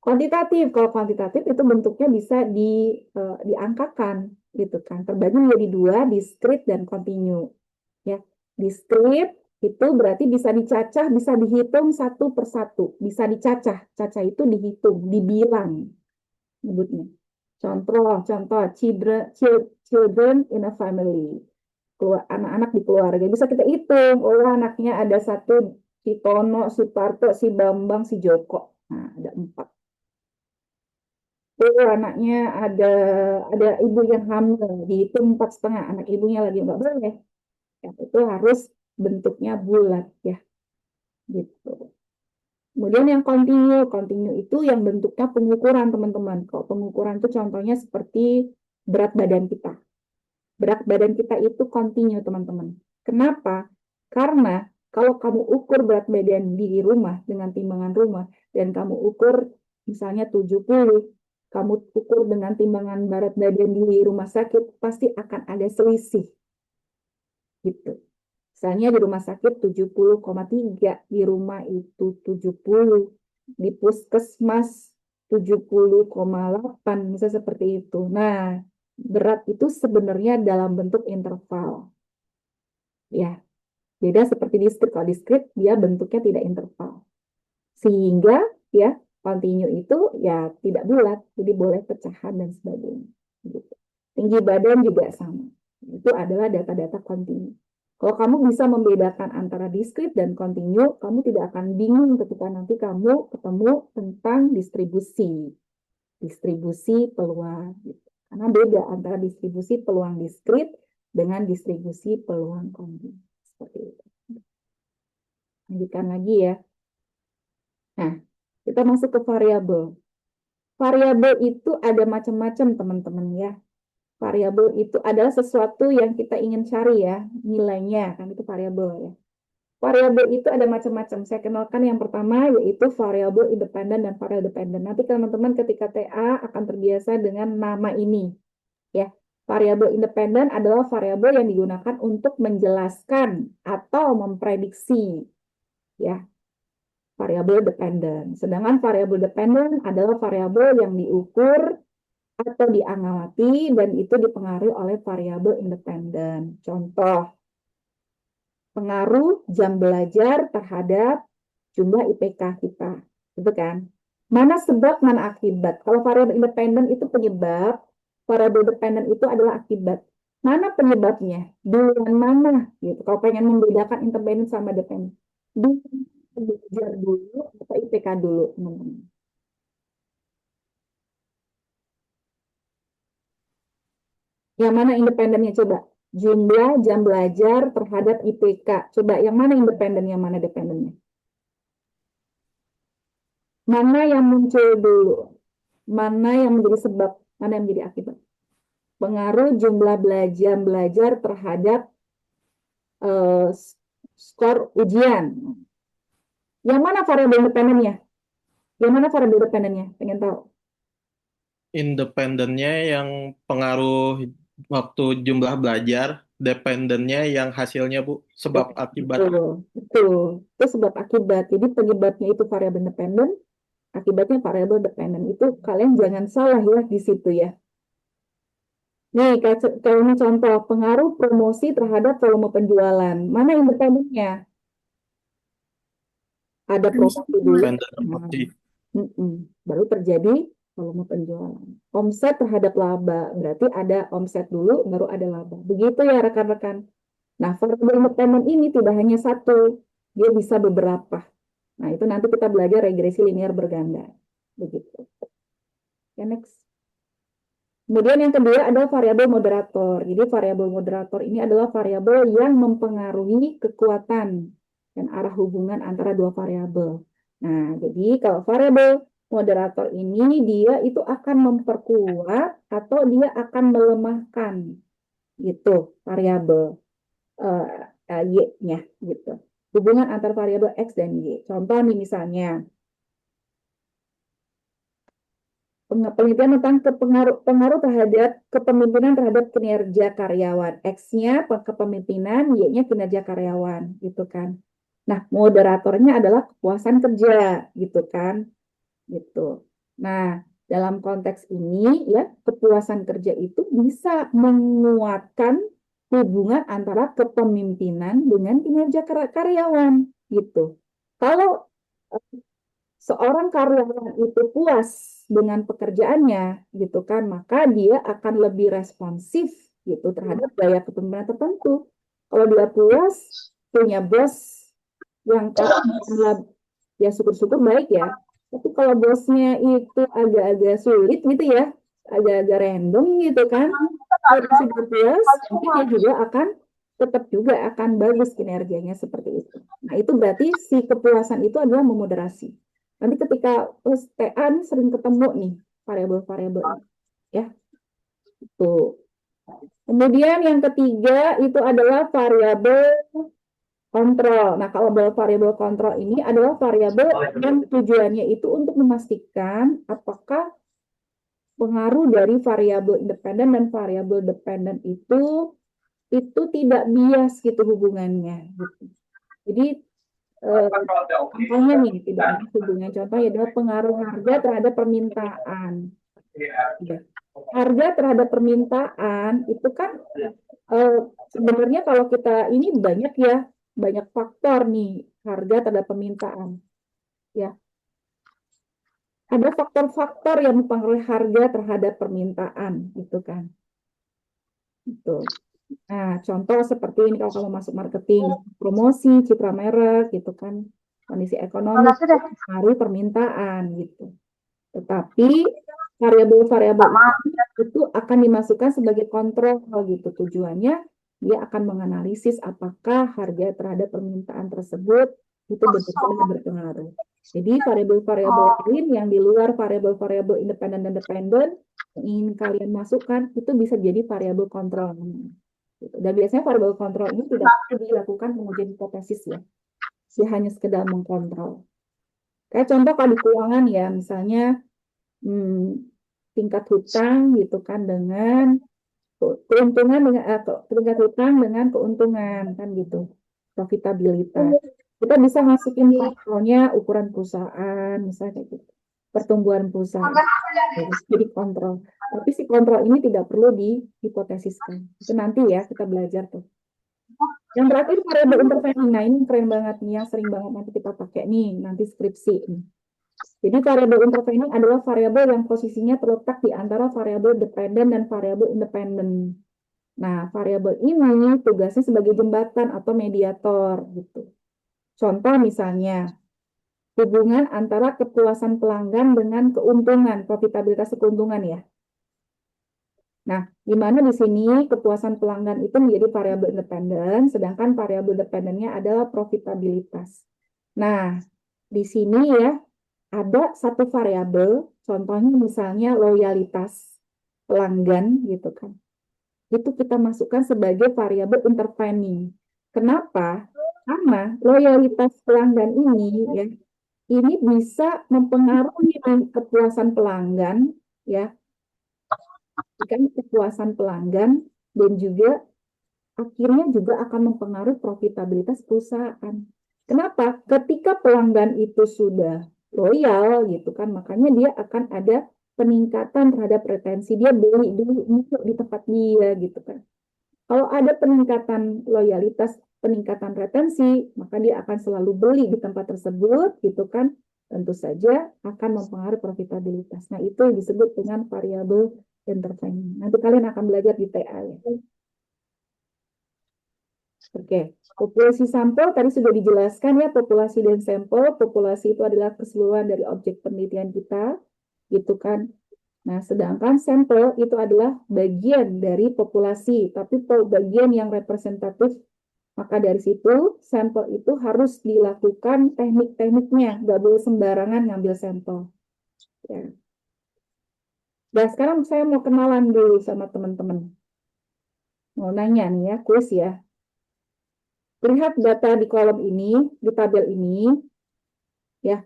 Kuantitatif, kalau kuantitatif itu bentuknya bisa diangkakan gitu kan. Terbagi menjadi dua, discrete dan continue. Ya, discrete itu berarti bisa dicacah, bisa dihitung satu persatu, bisa dicacah. Cacah itu dihitung, dibilang nyebutnya. Contoh, children in a family. Anak-anak di keluarga. Bisa kita hitung, oh anaknya ada satu, si Tono, si Parto, si Bambang, si Joko. Nah, ada 4. Oh, anaknya ada ibu yang hamil, dihitung 4,5. Anak ibunya lagi nggak boleh. Ya, itu harus bentuknya bulat ya. Gitu. Kemudian yang continue itu yang bentuknya pengukuran teman-teman. Kalau pengukuran itu contohnya seperti berat badan kita. Berat badan kita itu continue teman-teman. Kenapa? Karena kalau kamu ukur berat badan di rumah dengan timbangan rumah dan kamu ukur misalnya 70, kamu ukur dengan timbangan berat badan di rumah sakit, pasti akan ada selisih. Gitu. Misalnya di rumah sakit 70,3, di rumah itu 70, di puskesmas 70,8, misalnya seperti itu. Nah, berat itu sebenarnya dalam bentuk interval. Ya, beda seperti discrete. Kalau discrete dia bentuknya tidak interval. Sehingga ya continue itu ya tidak bulat, jadi boleh pecahan dan sebagainya. Gitu. Tinggi badan juga sama. Itu adalah data-data continue. Kalau kamu bisa membedakan antara discrete dan continue, kamu tidak akan bingung ketika nanti kamu ketemu tentang distribusi peluang. Gitu. Karena beda antara distribusi peluang discrete dengan distribusi peluang continue. Seperti itu. Lanjutkan lagi ya. Nah, kita masuk ke variabel. Variabel itu ada macam-macam teman-teman ya. Variabel itu adalah sesuatu yang kita ingin cari ya, nilainya kan itu variabel ya. Variabel itu ada macam-macam. Saya kenalkan yang pertama yaitu variabel independen dan variabel dependen. Nanti teman-teman ketika TA akan terbiasa dengan nama ini ya. Variabel independen adalah variabel yang digunakan untuk menjelaskan atau memprediksi ya. Variabel dependen. Sedangkan variabel dependen adalah variabel yang diukur atau diamati dan itu dipengaruhi oleh variabel independen. Contoh, pengaruh jam belajar terhadap jumlah IPK kita. Gitu kan? Mana sebab, mana akibat. Kalau variabel independen itu penyebab, variabel dependen itu adalah akibat. Mana penyebabnya? Duluan mana? Gitu. Kalau pengen membedakan independen sama dependen. Belajar dulu atau IPK dulu, teman-teman. Yang mana independennya coba? Jumlah jam belajar terhadap IPK. Coba yang mana independen, yang mana dependennya? Mana yang muncul dulu? Mana yang menjadi sebab? Mana yang menjadi akibat? Pengaruh jumlah belajar terhadap skor ujian. Yang mana variabel independennya? Yang mana variabel dependennya? Pengen tahu? Independennya yang pengaruh waktu jumlah belajar, dependennya yang hasilnya Bu, sebab akibat. Betul. Itu sebab akibat. Jadi penyebabnya itu variabel independen, akibatnya variabel dependen. Itu kalian jangan salah ya di situ ya. Nih, kalau ini contoh pengaruh promosi terhadap volume penjualan. Mana independennya? Ada promosi dulu. Baru terjadi volume penjualan. Omset terhadap laba. Berarti ada omset dulu, baru ada laba. Begitu ya rekan-rekan. Nah, variabel independen ini tidak hanya satu. Dia bisa beberapa. Nah, itu nanti kita belajar regresi linear berganda. Begitu. Ya, next. Kemudian yang kedua adalah variabel moderator. Jadi variabel moderator ini adalah variabel yang mempengaruhi kekuatan dan arah hubungan antara dua variabel. Nah, jadi kalau variabel moderator ini dia itu akan memperkuat atau dia akan melemahkan gitu variabel y-nya gitu. Hubungan antar variabel x dan y. Contoh nih misalnya penelitian tentang pengaruh terhadap kepemimpinan terhadap kinerja karyawan. X-nya kepemimpinan, Y-nya kinerja karyawan, gitu kan. Nah, moderatornya adalah kepuasan kerja, gitu kan. Gitu. Nah, dalam konteks ini ya, kepuasan kerja itu bisa menguatkan hubungan antara kepemimpinan dengan kinerja karyawan, gitu. Kalau seorang karyawan itu puas dengan pekerjaannya, gitu kan, maka dia akan lebih responsif gitu terhadap gaya kepemimpinan tertentu. Kalau dia puas, punya bos yang ya syukur-syukur baik ya. Tapi kalau bosnya itu agak-agak sulit gitu ya, agak-agak random gitu kan, kalau sudah puas, nanti dia juga akan tetap juga akan bagus kinerjanya seperti itu. Nah, itu berarti si kepuasan itu adalah memoderasi. Nanti ketika TA sering ketemu nih variabel-variabel ya. Itu. Kemudian yang ketiga itu adalah variabel kontrol. Nah, kalau variabel kontrol ini adalah variabel yang tujuannya itu untuk memastikan apakah pengaruh dari variabel independen dan variabel dependen itu tidak bias gitu hubungannya. Gitu. Jadi contohnya nih tidak ada hubungan. Contohnya adalah pengaruh harga terhadap permintaan. Ya. Harga terhadap permintaan itu kan sebenarnya kalau kita ini banyak ya, banyak faktor nih harga terhadap permintaan. Ya. Ada faktor-faktor yang mempengaruhi harga terhadap permintaan gitu kan. Itu. Nah, contoh seperti ini kalau kamu masuk marketing, promosi, citra merek gitu kan, kondisi ekonomi, pengaruh permintaan gitu. Tetapi variabel-variabel itu akan dimasukkan sebagai kontrol gitu. Tujuannya dia akan menganalisis apakah harga terhadap permintaan tersebut itu benar-benar berpengaruh. Jadi variabel-variabel lain yang di luar variabel-variabel independen dan dependen yang ingin kalian masukkan itu bisa jadi variabel kontrol. Dan biasanya variabel kontrol ini tidak perlu dilakukan pengujian hipotesis ya. Dia hanya sekedar mengkontrol. Kayak contoh kalau di keuangan ya, misalnya tingkat hutang gitu kan dengan keuntungan dengan tingkat hutang dengan keuntungan kan gitu, profitabilitas. Kita bisa masukin kontrolnya ukuran perusahaan misalnya gitu, pertumbuhan perusahaan, jadi kontrol. Tapi si kontrol ini tidak perlu dihipotesiskan. Itu nanti ya kita belajar tuh. Yang terakhir variabel intervening. Nah ini keren banget nih, yang sering banget nanti kita pakai nih nanti skripsi. Jadi variabel intervening adalah variabel yang posisinya terletak di antara variabel dependen dan variabel independen. Nah, variabel ini tugasnya sebagai jembatan atau mediator gitu. Contoh misalnya hubungan antara kepuasan pelanggan dengan keuntungan, profitabilitas keuntungan ya. Nah, di mana di sini kepuasan pelanggan itu menjadi variabel independen, sedangkan variabel dependennya adalah profitabilitas. Nah, di sini ya ada satu variabel, contohnya misalnya loyalitas pelanggan gitu kan. Itu kita masukkan sebagai variabel intervening. Kenapa? Karena loyalitas pelanggan ini ya, ini bisa mempengaruhi kepuasan pelanggan ya. Kan kepuasan pelanggan dan juga akhirnya juga akan mempengaruhi profitabilitas perusahaan. Kenapa? Ketika pelanggan itu sudah loyal gitu kan, makanya dia akan ada peningkatan terhadap retensi, dia beli dulu di tempat dia gitu kan. Kalau ada peningkatan loyalitas, peningkatan retensi, maka dia akan selalu beli di tempat tersebut gitu kan. Tentu saja akan mempengaruhi profitabilitas. Nah, itu disebut dengan variabel intervening. Nanti kalian akan belajar di TA ya. Oke, populasi sampel tadi sudah dijelaskan ya, populasi dan sampel. Populasi itu adalah keseluruhan dari objek penelitian kita, gitu kan. Nah, sedangkan sampel itu adalah bagian dari populasi, tapi bagian yang representatif. Maka dari situ, sampel itu harus dilakukan teknik-tekniknya, nggak boleh sembarangan ngambil sampel. Ya. Dan sekarang saya mau kenalan dulu sama teman-teman. Mau nanya nih ya, kuis ya. Lihat data di kolom ini, di tabel ini, ya.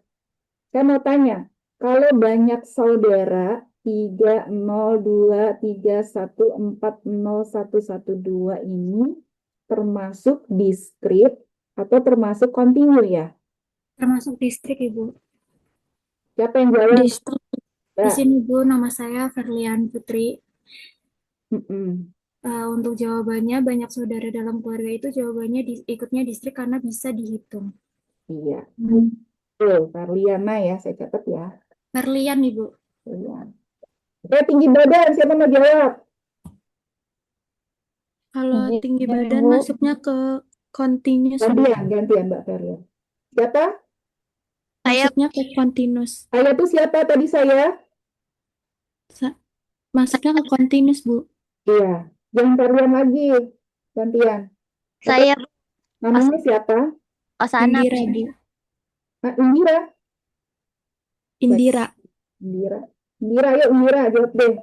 Saya mau tanya, kalau banyak saudara 302340112 ini termasuk diskrit atau termasuk kontinu ya? Termasuk distrik, Ibu. Siapa yang jawab? Distrik. Di Ya. sini, Bu, nama saya Ferlian Putri. Mm-mm. Untuk jawabannya, banyak saudara dalam keluarga itu jawabannya ikutnya distrik karena bisa dihitung. Iya. Tuh, Karliana ya, saya catat ya. Ferlian, Ibu. Ferlian. Tinggi badan, siapa mau jawab? Kalau tinggi badan Bu. masuknya ke continuous, Bu. Gantian Mbak Ferlian. Siapa? Masuknya ke continuous. Saya tuh siapa tadi saya? Masuknya ke continuous, Bu. Iya. Jangan Ferlian lagi. Gantian. Saya Namanya siapa? Osana. Indira, Bu. Nah, Indira. Indira. Indira. Indira, yuk Indira, jawab deh.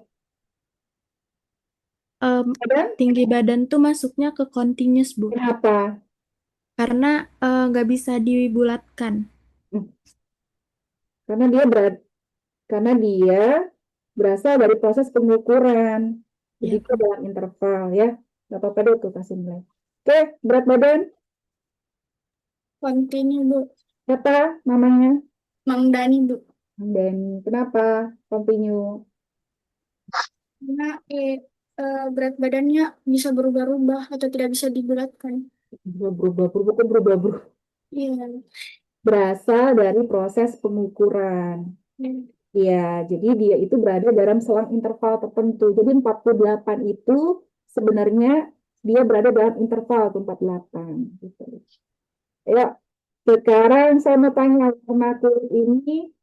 Badan? Tinggi badan tuh masuknya ke continuous, Bu. Kenapa? Karena nggak bisa dibulatkan. Karena dia berasal dari proses pengukuran. Jadi Ya. itu dalam interval ya. Gak apa-apa deh tuh kasih nilai. Oke, berat badan? Kontinu, Bu. Siapa namanya? Mang Dani, Bu. Dan kenapa continue? Karena berat badannya bisa berubah-ubah atau tidak bisa dibulatkan. Berubah. Iya. Berasal dari proses pengukuran. Ya, jadi dia itu berada dalam selang interval tertentu. Jadi 48 itu sebenarnya dia berada dalam interval 48. Gitu. Ya, sekarang saya mau tanya, warna kulit ini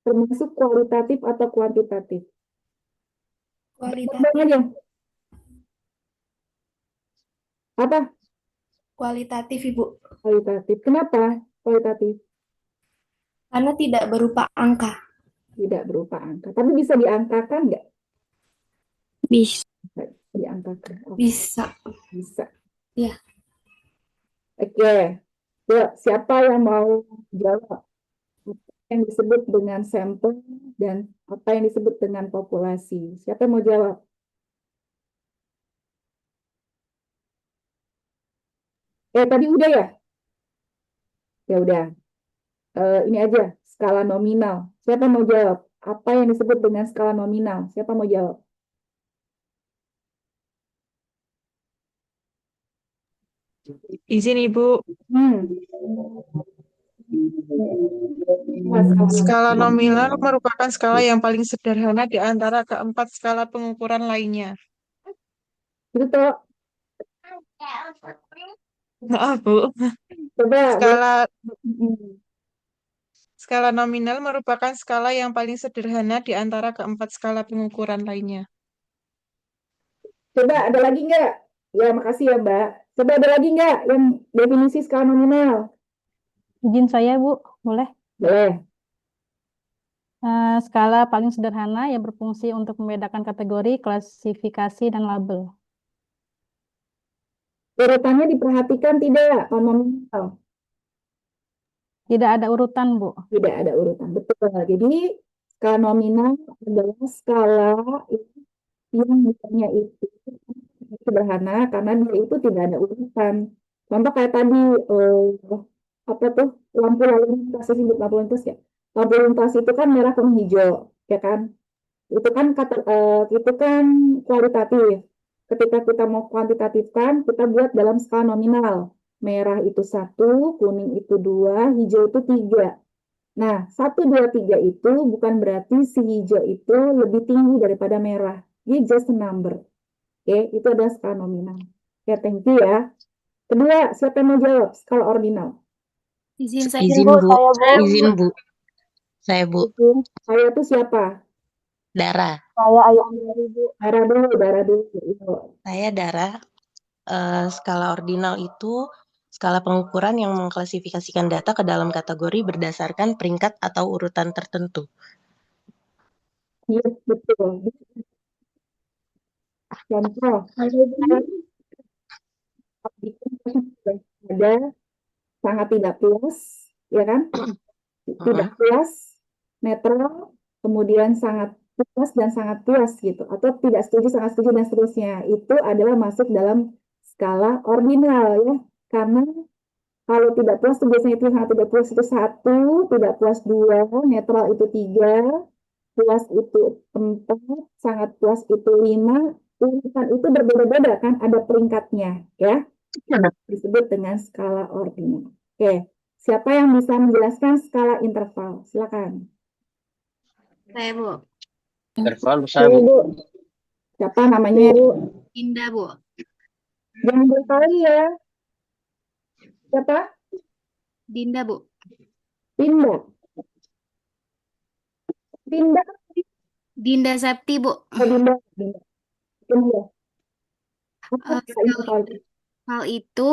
termasuk kualitatif atau kuantitatif? Kualitatif. Aja. Apa? Kualitatif, Ibu. Kualitatif. Kenapa kualitatif? Karena tidak berupa angka. Tidak berupa angka. Tapi bisa diangkakan nggak? Bisa. Diangkakan. Oh, Bisa. bisa. Ya. Oke. Yuk, siapa yang mau jawab? Apa yang disebut dengan sampel dan apa yang disebut dengan populasi? Siapa yang mau jawab? Tadi udah ya? Ya udah. Ini aja, skala nominal. Siapa mau jawab? Apa yang disebut dengan skala nominal? Siapa mau jawab? Izin Ibu, skala nominal merupakan skala yang paling sederhana di antara keempat skala pengukuran lainnya. Itu toh. Maaf Bu, Coba. skala nominal merupakan skala yang paling sederhana di antara keempat skala pengukuran lainnya. Coba ada lagi nggak? Ya, makasih ya Mbak. Coba ada lagi nggak yang definisi skala nominal? Izin saya, Bu, boleh? Boleh. Skala paling sederhana yang berfungsi untuk membedakan kategori, klasifikasi, dan label. Urutannya diperhatikan tidak, nominal? Tidak ada urutan, Bu. Tidak ada urutan, betul. Jadi skala nominal adalah skala yang misalnya itu sederhana karena dia itu tidak ada urutan. Contoh kayak tadi apa tuh lampu lalu lintas, saya sebut lampu lintas ya. Lampu lintas itu kan merah kuning hijau, ya kan? Itu kan kualitatif. Ketika kita mau kuantitatifkan, kita buat dalam skala nominal. Merah itu 1, kuning itu 2, hijau itu 3. Nah, 1, 2, 3 itu bukan berarti si hijau itu lebih tinggi daripada merah. Dia just a number. Oke, itu adalah skala nominal. Ya, thank you ya. Kedua, siapa yang mau jawab? Skala ordinal. Izin saya, Izin Bu. Bu. Saya, Bu. Izin Bu. Saya Bu. Saya itu siapa? Dara. Saya Ayu Andari, Bu. Dara dulu. Saya Dara. Skala ordinal itu skala pengukuran yang mengklasifikasikan data ke dalam kategori berdasarkan peringkat atau urutan tertentu. Iya, betul. Contoh, ada sangat tidak puas, ya kan? Tidak puas, netral, kemudian sangat puas dan sangat puas gitu, atau tidak setuju, sangat setuju dan seterusnya. Itu adalah masuk dalam skala ordinal ya, karena kalau tidak puas itu biasanya itu sangat tidak puas itu 1, tidak puas 2, netral itu 3, puas itu 4, sangat puas itu 5. Urutan itu berbeda-beda kan, ada peringkatnya ya, disebut dengan skala ordinal. Oke, siapa yang bisa menjelaskan skala interval? Silakan. Saya, Bu. Interval saya, Bu. Bu. Siapa namanya? Indah, Bu. Jangan berkali ya. Siapa? Dinda, Bu. Dinda. Dinda. Dinda Septi, Bu. Oh, Dinda. Dinda. Dinda. Apa skala interval? Hal itu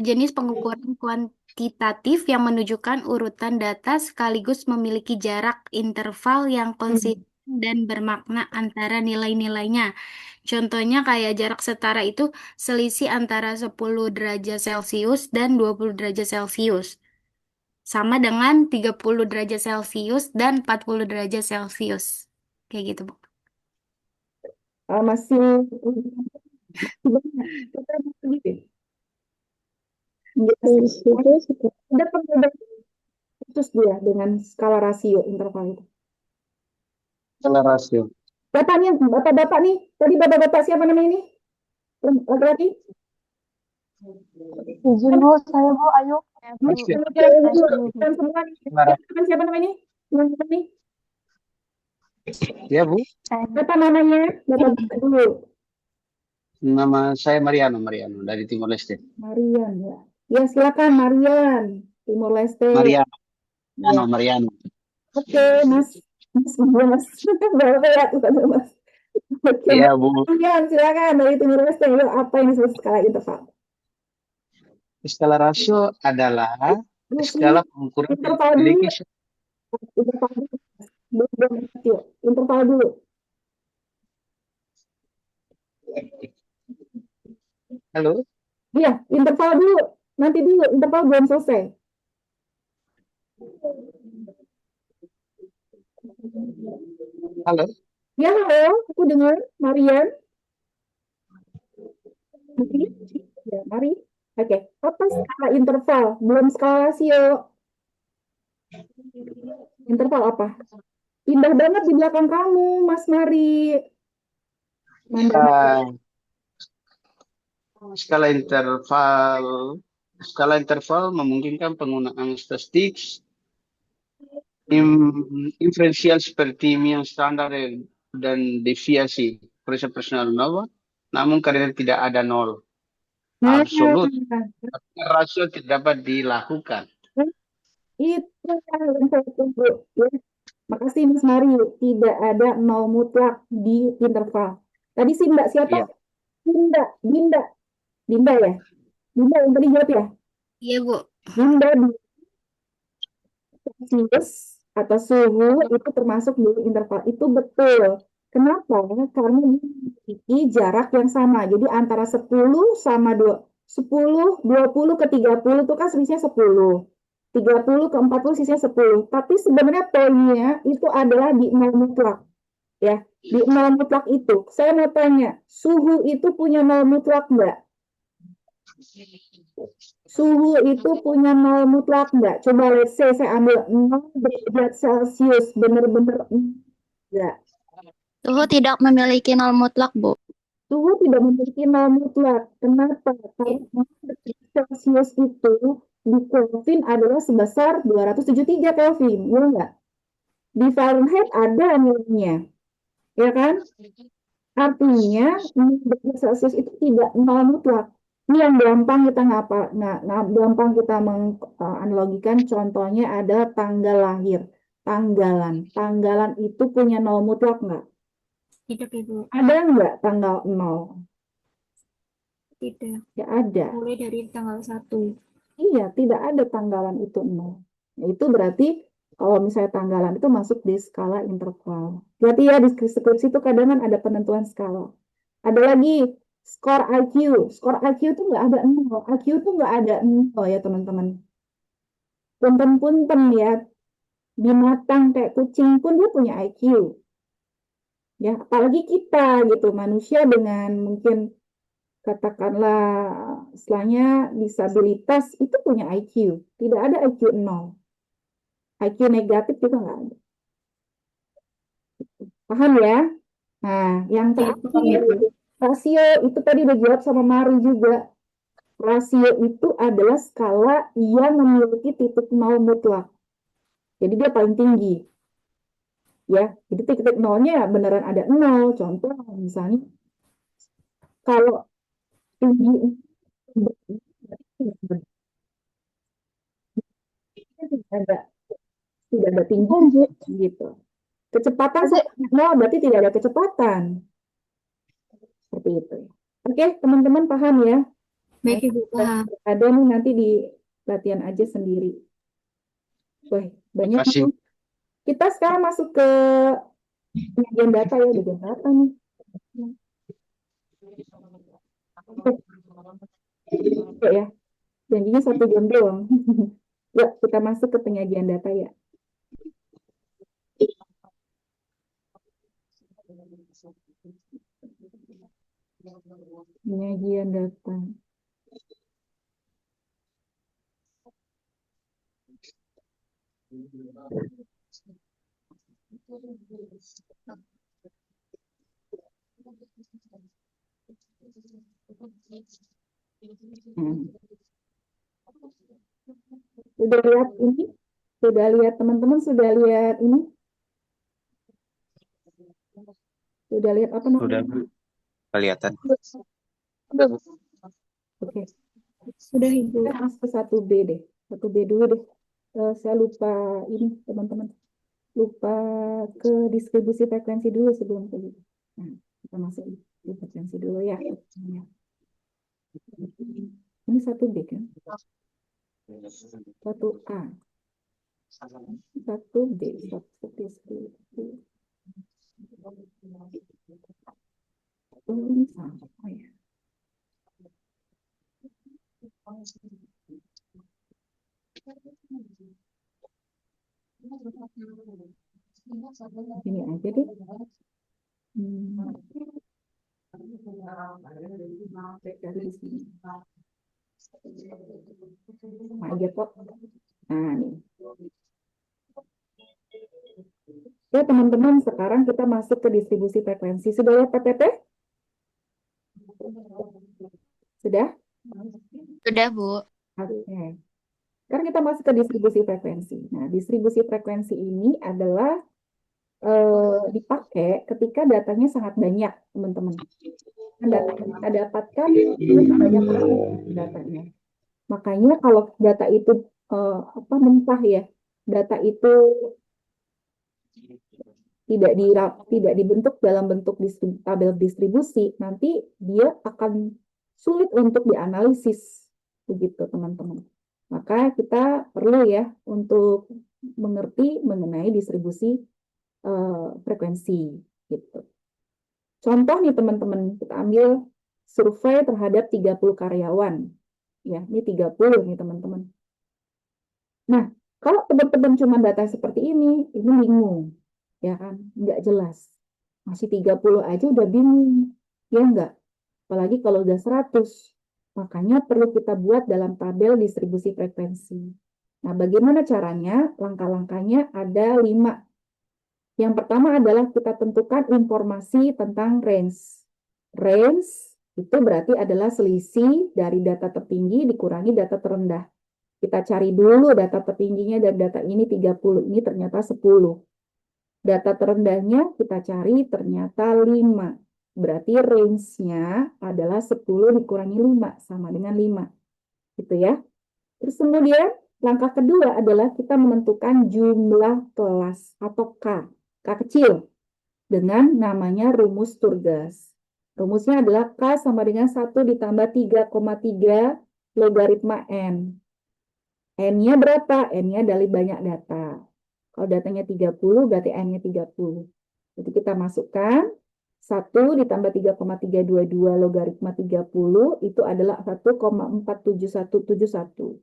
jenis pengukuran kuantitatif yang menunjukkan urutan data sekaligus memiliki jarak interval yang konsisten dan bermakna antara nilai-nilainya. Contohnya kayak jarak setara itu selisih antara 10 derajat Celcius dan 20 derajat Celcius. Sama dengan 30 derajat Celcius dan 40 derajat Celcius. Kayak gitu, Bu. Masih banyak. Kita sedikit. Ada perbedaan khusus dia dengan skala rasio interval itu. Skala rasio. Bapaknya, bapak-bapak nih, tadi bapak-bapak siapa namanya ini? Laki-laki? Izin Bu, saya Bu, ayo. Siapa namanya? Siapa nih? Ya, Bu. Apa namanya? Bapak dulu. Nama saya Mariano dari Timor Leste. Marian ya. Ya silakan Marian, Timor Leste. Mariano. Ya. Mariano. Oke, Mas. Mas. Berapa ya Mas? Oke, Iya, Bu. Marian, silakan dari Timor Leste. Apa yang disebut skala interval? Skala rasio adalah skala pengukuran yang Interval dulu. memiliki Interval dulu. Interval dulu. Halo. Iya, interval dulu. Nanti dulu, interval belum selesai. Halo. Ya, halo. Aku dengar. Marian. Ya, mari. Oke. Apa skala interval? Belum skala rasio. Interval apa? Indah banget di belakang kamu, Mas Mari. Skala interval memungkinkan penggunaan statistik inferensial seperti mean standar dan deviasi proporsional nol, namun karena tidak ada nol absolut, rasio tidak dapat dilakukan. Itu yang saya tunggu. Ya. Makasih Mas Mari. Tidak ada nol mutlak di interval. Tadi sih Mbak siapa? Iya. Dinda ya? Dinda yang tadi jawab ya? Iya, Bu. Dinda di Celsius atau suhu itu termasuk di interval. Itu betul. Kenapa? Karena memiliki jarak yang sama. Jadi antara 10 sama 10, 20 ke 30 itu kan selisihnya 10. 30 ke 40 sisanya 10. Tapi sebenarnya poinnya itu adalah di nol mutlak. Ya, di nol mutlak itu. Saya mau tanya, suhu itu punya nol mutlak enggak? Suhu itu punya nol mutlak enggak? Coba let's say saya ambil 0 derajat Celcius. Benar-benar enggak. Suhu tidak memiliki nol mutlak, Bu. Suhu tidak memiliki nol mutlak. Kenapa? Karena Celsius itu di Kelvin adalah sebesar 273 Kelvin, ya enggak? Di Fahrenheit ada nilainya, ya kan? Artinya derajat Celsius itu tidak nol mutlak. Ini yang gampang kita gampang kita menganalogikan. Contohnya ada tanggal lahir, tanggalan itu punya nol mutlak enggak? Tidak, Ibu. Ada enggak tanggal 0? Tidak. Ya ada. Mulai dari tanggal 1. Iya, tidak ada tanggalan itu 0. Nah, itu berarti Kalau misalnya tanggalan itu masuk di skala interval. Berarti ya di skripsi itu kadang kan ada penentuan skala. Ada lagi skor IQ. Skor IQ itu nggak ada 0. IQ itu nggak ada 0 ya teman-teman. Punten-punten ya. Binatang kayak kucing pun dia punya IQ. Ya, apalagi kita gitu, manusia dengan mungkin katakanlah istilahnya disabilitas itu punya IQ. Tidak ada IQ 0. IQ negatif juga nggak ada. Paham ya? Nah, yang terakhir rasio itu tadi udah jawab sama Mari juga. Rasio itu adalah skala yang memiliki titik nol mutlak. Jadi dia paling tinggi. Ya, jadi titik nolnya ya beneran ada 0. Contoh misalnya kalau tinggi tidak ada tinggi gitu. Kecepatan sama 0 berarti tidak ada kecepatan. Seperti itu. Oke, teman-teman paham ya? Baik, Ibu, paham. Ada nih nanti di latihan aja sendiri. Wah, banyak Kasih. nih. Kita sekarang masuk ke penyajian data ya, di data nih. Ya, janjinya 1 jam doang. Yuk, kita masuk ke penyajian data ya. Penyajian data. Sudah lihat ini? Sudah lihat teman-teman? Sudah lihat ini? Sudah lihat apa namanya? Sudah, kelihatan. Oke. Sudah, Ibu. Kita masuk ke 1B deh. 1B dulu deh. Saya lupa ini teman-teman. Lupa ke distribusi frekuensi dulu sebelum ke gitu. Nah, kita masuk di frekuensi dulu ya. Ini 1B kan? 1A. 1B. 1B. Ini sama ya. Ini aja deh. Dari sini. Sama aja kok. Nah, nih. Ya, teman-teman, sekarang kita masuk ke distribusi frekuensi. Sudah lihat PTP? Sudah? Sudah, Bu. Oke. Sekarang kita masuk ke distribusi frekuensi. Nah, distribusi frekuensi ini adalah dipakai ketika datanya sangat banyak, teman-teman. Data yang kita dapatkan banyak datanya. Makanya kalau data itu mentah ya, data itu tidak dibentuk dalam bentuk tabel distribusi, nanti dia akan sulit untuk dianalisis, begitu teman-teman. Maka kita perlu ya untuk mengerti mengenai distribusi frekuensi, gitu. Contoh nih teman-teman, kita ambil survei terhadap 30 karyawan. Ya, ini 30 nih teman-teman. Nah, kalau teman-teman cuma data seperti ini bingung. Ya kan, nggak jelas. Masih 30 aja udah bingung. Ya enggak? Apalagi kalau udah 100. Makanya perlu kita buat dalam tabel distribusi frekuensi. Nah, bagaimana caranya? Langkah-langkahnya ada 5. Yang pertama adalah kita tentukan informasi tentang range. Range itu berarti adalah selisih dari data tertinggi dikurangi data terendah. Kita cari dulu data tertingginya dan data ini 30, ini ternyata 10. Data terendahnya kita cari ternyata 5. Berarti range-nya adalah 10 dikurangi 5, sama dengan 5. Gitu ya. Terus kemudian langkah kedua adalah kita menentukan jumlah kelas atau K kecil dengan namanya rumus Turgas. Rumusnya adalah K sama dengan 1 ditambah 3,3 logaritma N. N-nya berapa? N-nya dari banyak data. Kalau datanya 30, berarti N-nya 30. Jadi kita masukkan 1 ditambah 3,322 logaritma 30 itu adalah 1,47171.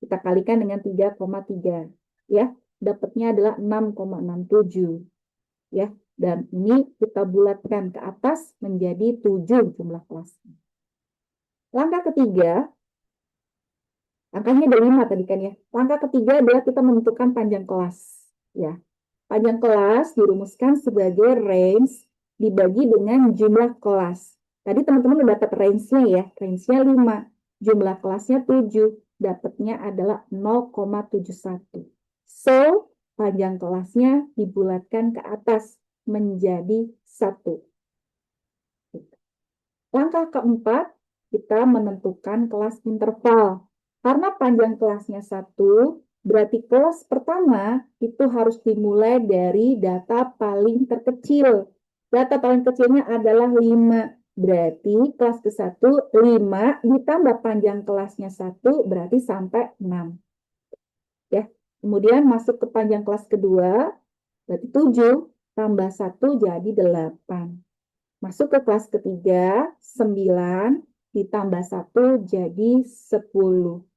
Kita kalikan dengan 3,3. Ya, dapatnya adalah 6,67. Ya, dan ini kita bulatkan ke atas menjadi 7 jumlah kelasnya. Langkah ketiga, angkanya ada 5 tadi kan ya. Langkah ketiga adalah kita menentukan panjang kelas. Ya, panjang kelas dirumuskan sebagai range dibagi dengan jumlah kelas. Tadi teman-teman udah dapat range-nya ya. Range-nya 5. Jumlah kelasnya 7. Dapatnya adalah 0,71. So, panjang kelasnya dibulatkan ke atas menjadi 1. Langkah keempat, kita menentukan kelas interval. Karena panjang kelasnya 1, berarti kelas pertama itu harus dimulai dari data paling terkecil. Data paling kecilnya adalah 5. Berarti kelas ke-1, 5 ditambah panjang kelasnya 1, berarti sampai 6. Ya. Kemudian masuk ke panjang kelas kedua, berarti 7 tambah 1 jadi 8. Masuk ke kelas ketiga, 9 ditambah 1 jadi 10.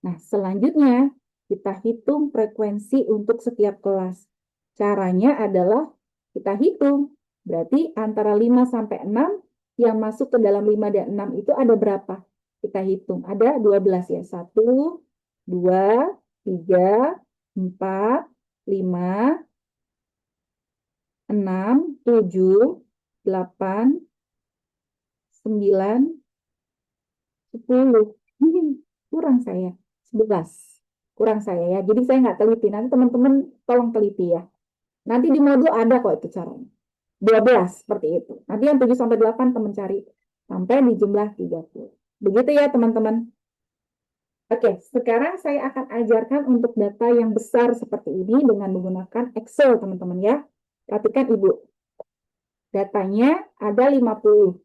Nah, selanjutnya kita hitung frekuensi untuk setiap kelas. Caranya adalah kita hitung. Berarti antara 5 sampai 6 yang masuk ke dalam 5 dan 6 itu ada berapa? Kita hitung. Ada 12 ya. 1, 2, 3, 4, 5, 6, 7, 8, 9, 10. Kurang saya. 11. Kurang saya ya. Jadi saya nggak teliti. Nanti teman-teman tolong teliti ya. Nanti di modul ada kok itu caranya. 12 seperti itu. Nanti yang 7 sampai 8 teman cari sampai di jumlah 30. Begitu ya teman-teman. Oke, sekarang saya akan ajarkan untuk data yang besar seperti ini dengan menggunakan Excel teman-teman ya. Perhatikan Ibu. Datanya ada 50.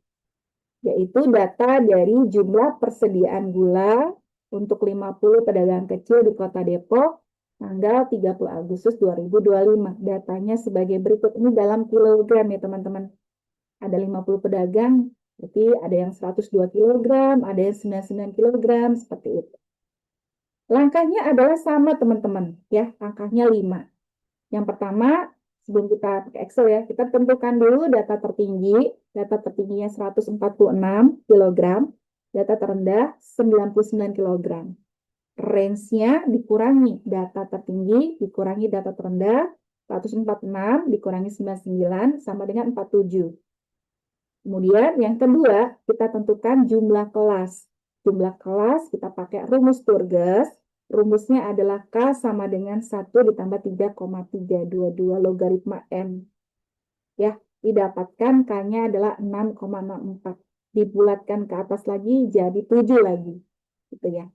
Yaitu data dari jumlah persediaan gula untuk 50 pedagang kecil di Kota Depok tanggal 30 Agustus 2025. Datanya sebagai berikut. Ini dalam kilogram ya teman-teman. Ada 50 pedagang, berarti ada yang 102 kg, ada yang 99 kg, seperti itu. Langkahnya adalah sama teman-teman, ya. Langkahnya 5. Yang pertama, sebelum kita pakai Excel ya, kita tentukan dulu data tertinggi. Data tertingginya 146 kg, data terendah 99 kg. Range-nya dikurangi data tertinggi, dikurangi data terendah, 146 dikurangi 99 sama dengan 47. Kemudian yang kedua, kita tentukan jumlah kelas. Jumlah kelas kita pakai rumus Turges. Rumusnya adalah K sama dengan 1 ditambah 3,322 logaritma M. Ya, didapatkan K-nya adalah 6,64. Dibulatkan ke atas lagi jadi 7 lagi. Gitu ya.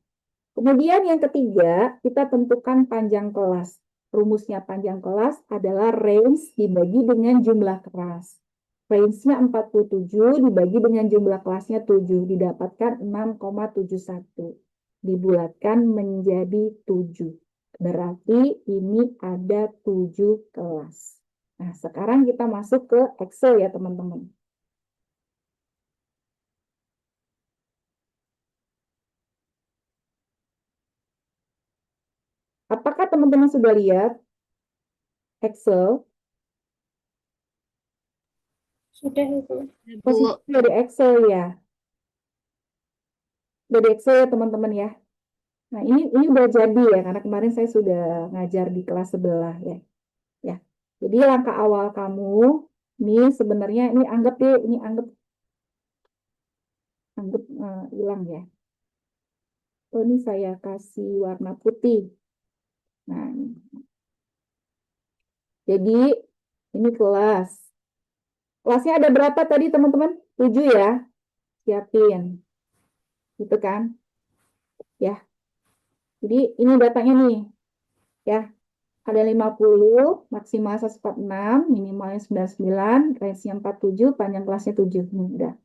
Kemudian yang ketiga, kita tentukan panjang kelas. Rumusnya panjang kelas adalah range dibagi dengan jumlah kelas. Range-nya 47 dibagi dengan jumlah kelasnya 7. Didapatkan 6,71. Dibulatkan menjadi 7. Berarti ini ada 7 kelas. Nah, sekarang kita masuk ke Excel ya teman-teman. Apakah teman-teman sudah lihat Excel? Sudah Ibu. Posisi dari Excel ya. Dari Excel ya teman-teman ya. Nah ini udah jadi ya, karena kemarin saya sudah ngajar di kelas sebelah ya. Ya. Jadi langkah awal kamu, ini sebenarnya ini anggap deh, ini anggap hilang ya. Oh ini saya kasih warna putih. Nah, jadi ini kelas. Kelasnya ada berapa tadi teman-teman? 7 ya. Siapin. Gitu kan? Ya. Jadi ini datanya nih. Ya. Ada 50, maksimal 146, minimalnya 99, range-nya 47, panjang kelasnya 7. Ini udah.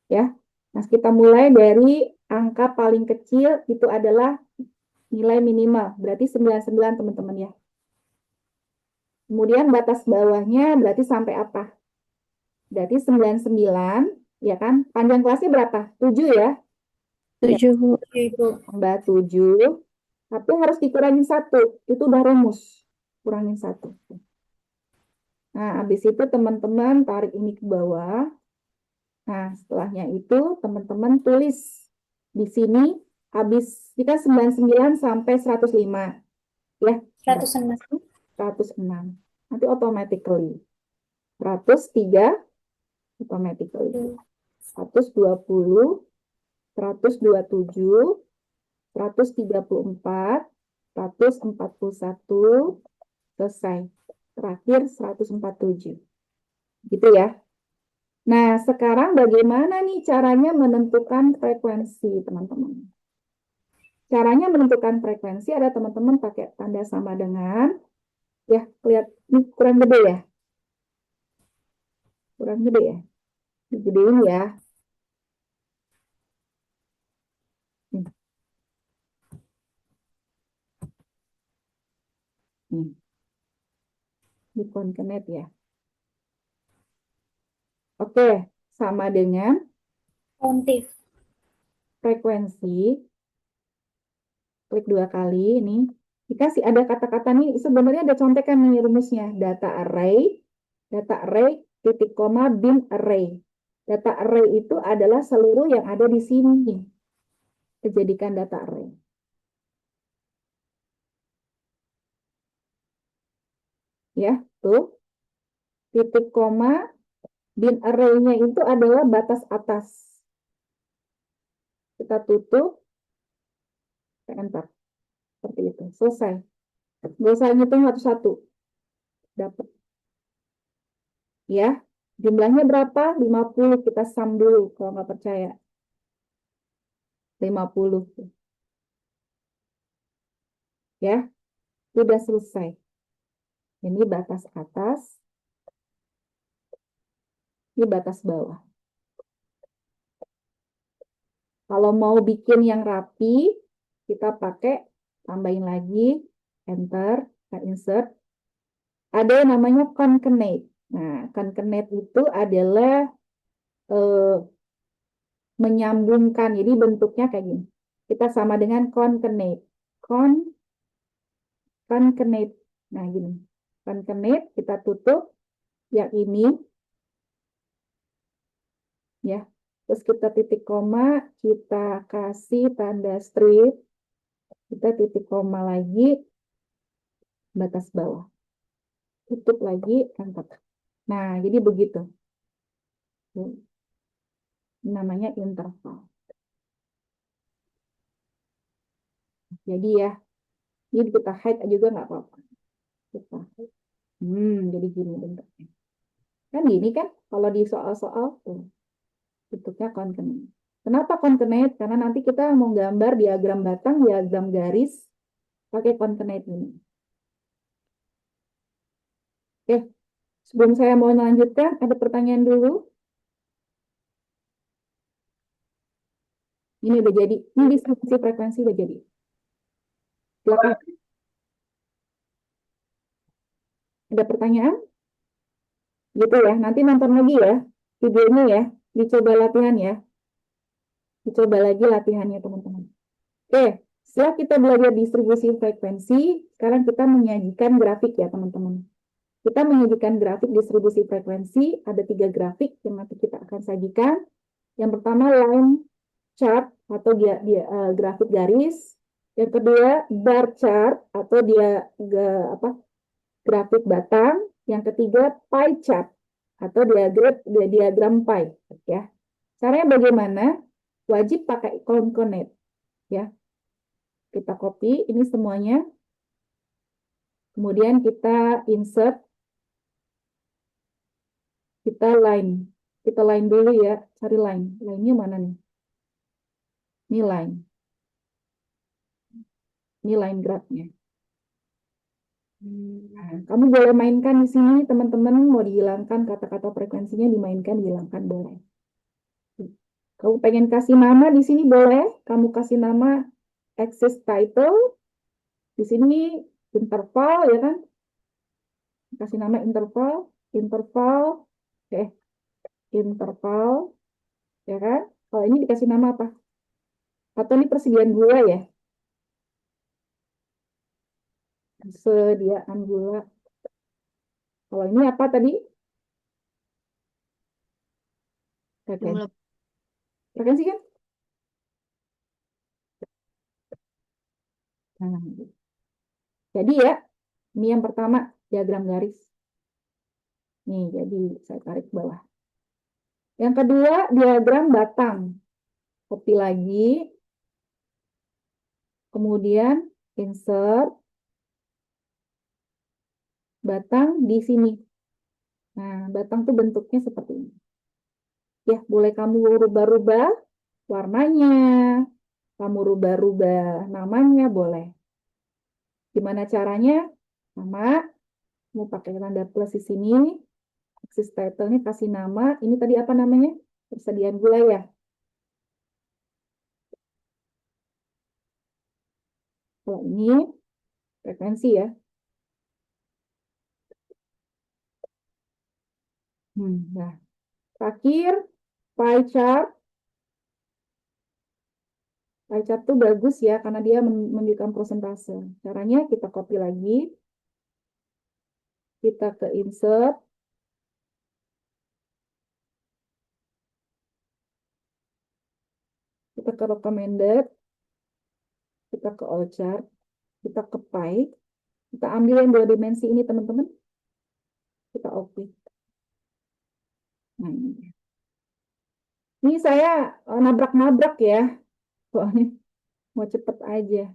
Ya. Nah, kita mulai dari angka paling kecil itu adalah nilai minimal. Berarti 99 teman-teman ya. Kemudian batas bawahnya berarti sampai apa? Berarti 99, ya kan? Panjang kelasnya berapa? 7 ya? Ya, 7, Bu. tambah 7. Tapi harus dikurangin 1. Itu udah rumus. Kurangin 1. Nah, habis itu teman-teman tarik ini ke bawah. Nah, setelahnya itu teman-teman tulis di sini habis jika 99 sampai 105. Ya, 106. 106. Nanti automatically. 103 automatically. 120, 127, 134, 141, selesai. Terakhir 147. Gitu ya. Nah, sekarang bagaimana nih caranya menentukan frekuensi, teman-teman? Caranya menentukan frekuensi ada teman-teman pakai tanda sama dengan, ya, lihat, ini kurang gede ya? Kurang gede ya? Digedein ya. Di konkenet ya. Oke, sama dengan Kontif. frekuensi. Klik 2 kali ini. Dikasih ada kata-kata nih, sebenarnya ada contekan nih rumusnya. Data array, titik koma, bin array. Data array itu adalah seluruh yang ada di sini. Dijadikan data array. Ya, tuh. Titik koma, bin array-nya itu adalah batas atas. Kita tutup, kita enter. Seperti itu, selesai. Nggak usah ngitung satu-satu. Dapat. Ya, jumlahnya berapa? 50, kita sum dulu kalau nggak percaya. 50. Ya, sudah selesai. Ini batas atas, ini batas bawah. Kalau mau bikin yang rapi, kita pakai, tambahin lagi, enter, kita insert. Ada yang namanya concatenate. Nah, concatenate itu adalah menyambungkan. Jadi bentuknya kayak gini. Kita sama dengan concatenate. Concatenate. Nah, gini. Concatenate, kita tutup. Yang ini. Ya. Terus kita titik koma, kita kasih tanda strip. Kita titik koma lagi. Batas bawah. Tutup lagi, enter. Nah, jadi begitu. Namanya interval. Jadi ya, ini kita hide juga nggak apa-apa. Kita hide. Jadi gini bentuknya. Kan gini kan, kalau di soal-soal tuh, bentuknya concatenate. Kenapa concatenate? Karena nanti kita mau gambar diagram batang, diagram garis, pakai concatenate ini. Oke, sebelum saya mau melanjutkan, ada pertanyaan dulu. Ini udah jadi, ini distribusi frekuensi udah jadi. Silakan. Ada pertanyaan? Gitu ya, nanti nonton lagi ya videonya ya, dicoba latihan ya. Dicoba lagi latihannya teman-teman. Oke, setelah kita belajar distribusi frekuensi, sekarang kita menyajikan grafik ya teman-teman. Kita menyajikan grafik distribusi frekuensi, ada 3 grafik yang nanti kita akan sajikan. Yang pertama line chart atau grafik garis. Yang kedua bar chart atau grafik batang. Yang ketiga pie chart atau diagram pie ya. Caranya bagaimana? Wajib pakai concatenate ya. Kita copy ini semuanya. Kemudian kita insert. Kita line dulu ya, cari line. Line-nya mana nih? Ini line. Ini line graph-nya. Nah, kamu boleh mainkan di sini, teman-teman. Mau dihilangkan kata-kata frekuensinya, dimainkan, dihilangkan boleh. Kamu pengen kasih nama di sini boleh. Kamu kasih nama axis title. Di sini interval ya kan. kasih nama interval, interval, interval, ya kan? Kalau ini dikasih nama apa? Atau ini persediaan gula ya? Persediaan gula. Kalau ini apa tadi? Jumlah Frekuensi kan? Nah, jadi ya, ini yang pertama diagram garis. Nih, jadi saya tarik ke bawah. Yang kedua diagram batang. Copy lagi. Kemudian insert batang di sini. Nah, batang tuh bentuknya seperti ini. Ya, boleh kamu rubah-rubah warnanya, kamu rubah-rubah namanya, boleh. Gimana caranya? Sama, mau pakai tanda plus di sini. Axis title-nya kasih nama. Ini tadi apa namanya? Persediaan gula ya. Kalau ini frekuensi ya. Nah, terakhir pie chart. Pie chart tuh bagus ya karena dia menunjukkan persentase. Caranya kita copy lagi. Kita ke insert. Kita ke recommended. Kita ke all chart. Kita ke pie. Kita ambil yang 2 dimensi ini teman-teman. Kita oke. Nah, ini saya nabrak-nabrak ya. Soalnya mau cepet aja.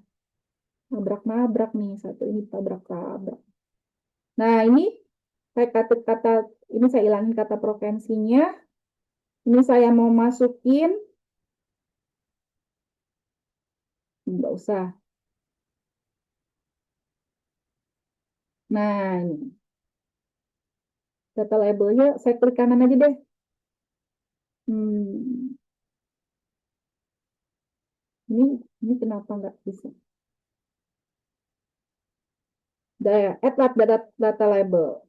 Nabrak-nabrak nih. Satu ini tabrak-tabrak. Nah, ini saya ini saya hilangin kata frekuensinya. Ini saya mau masukin. Enggak usah. Nah, ini. Data labelnya saya klik kanan aja deh. Ini kenapa nggak bisa? Add data label.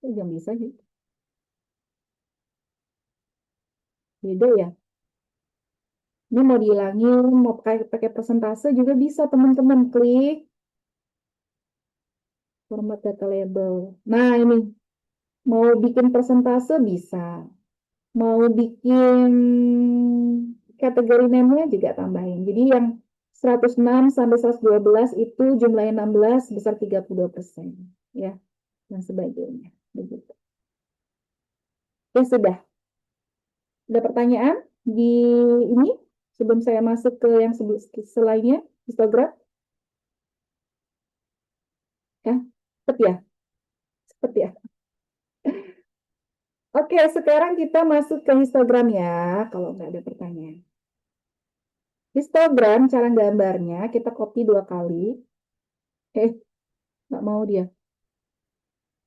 Jangan bisa gitu. Beda ya. Ini mau dihilangin, mau pakai persentase juga bisa teman-teman. Klik format data label. Nah ini mau bikin persentase bisa. Mau bikin kategori name-nya juga tambahin. Jadi yang 106 sampai 112 itu jumlahnya 16 besar 32%. Ya, dan sebagainya. Begitu. Ya sudah. Ada pertanyaan di ini sebelum saya masuk ke yang selainnya, histogram? Ya, cepet ya? Cepet ya? Oke, sekarang kita masuk ke histogram ya, kalau nggak ada pertanyaan. Histogram, cara gambarnya, kita copy 2 kali. Nggak mau dia.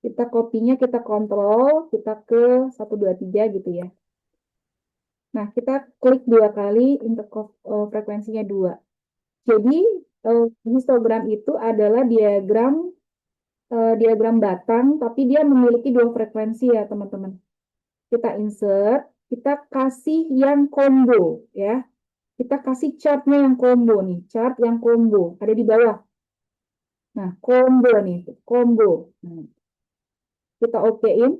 Kita copy-nya, kita kontrol, kita ke 1, 2, 3 gitu ya. Nah, kita klik 2 kali untuk frekuensinya 2. Jadi, histogram itu adalah diagram batang, tapi dia memiliki 2 frekuensi ya, teman-teman. Kita insert, kita kasih yang combo ya. Kita kasih chartnya yang combo nih, chart yang combo ada di bawah. Nah, combo nih, combo. Nah, kita okein.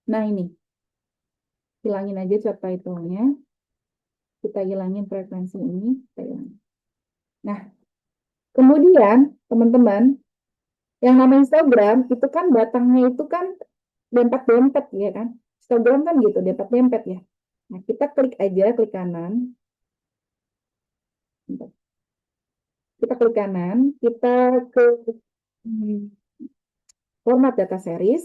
Nah, ini. Hilangin aja chart title-nya. Kita hilangin frekuensi ini, kita hilangin. Nah, kemudian teman-teman, yang namanya histogram itu kan batangnya itu kan dempet-dempet ya kan. Histogram kan gitu, dempet-dempet ya. Nah, kita klik aja, klik kanan. Kita klik kanan, kita ke format data series.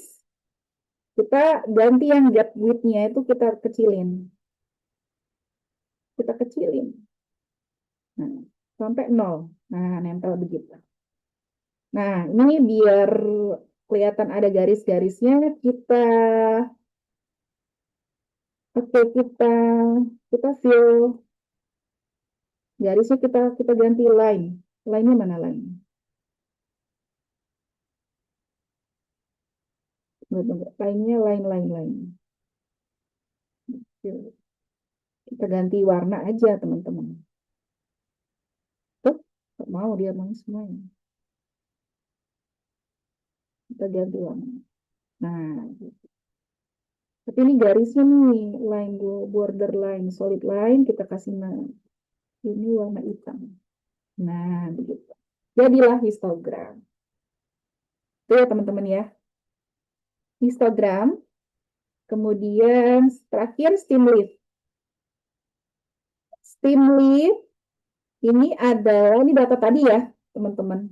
Kita ganti yang gap width-nya itu kita kecilin. Kita kecilin. Nah, sampai 0. Nah, nempel begitu. Nah, ini biar kelihatan ada garis-garisnya, kita fill garisnya, kita ganti line. Line-nya mana line? Lainnya lain. Kita ganti warna aja, teman-teman. Tuh, nggak mau dia mau semuanya. Kita ganti warna. Nah, gitu. Tapi ini garisnya nih, line border line, solid line, kita kasih ini warna hitam. Nah, begitu. Jadilah histogram. Itu ya teman-teman ya. Histogram. Kemudian terakhir stem leaf. Stem leaf ini adalah, ini data tadi ya teman-teman.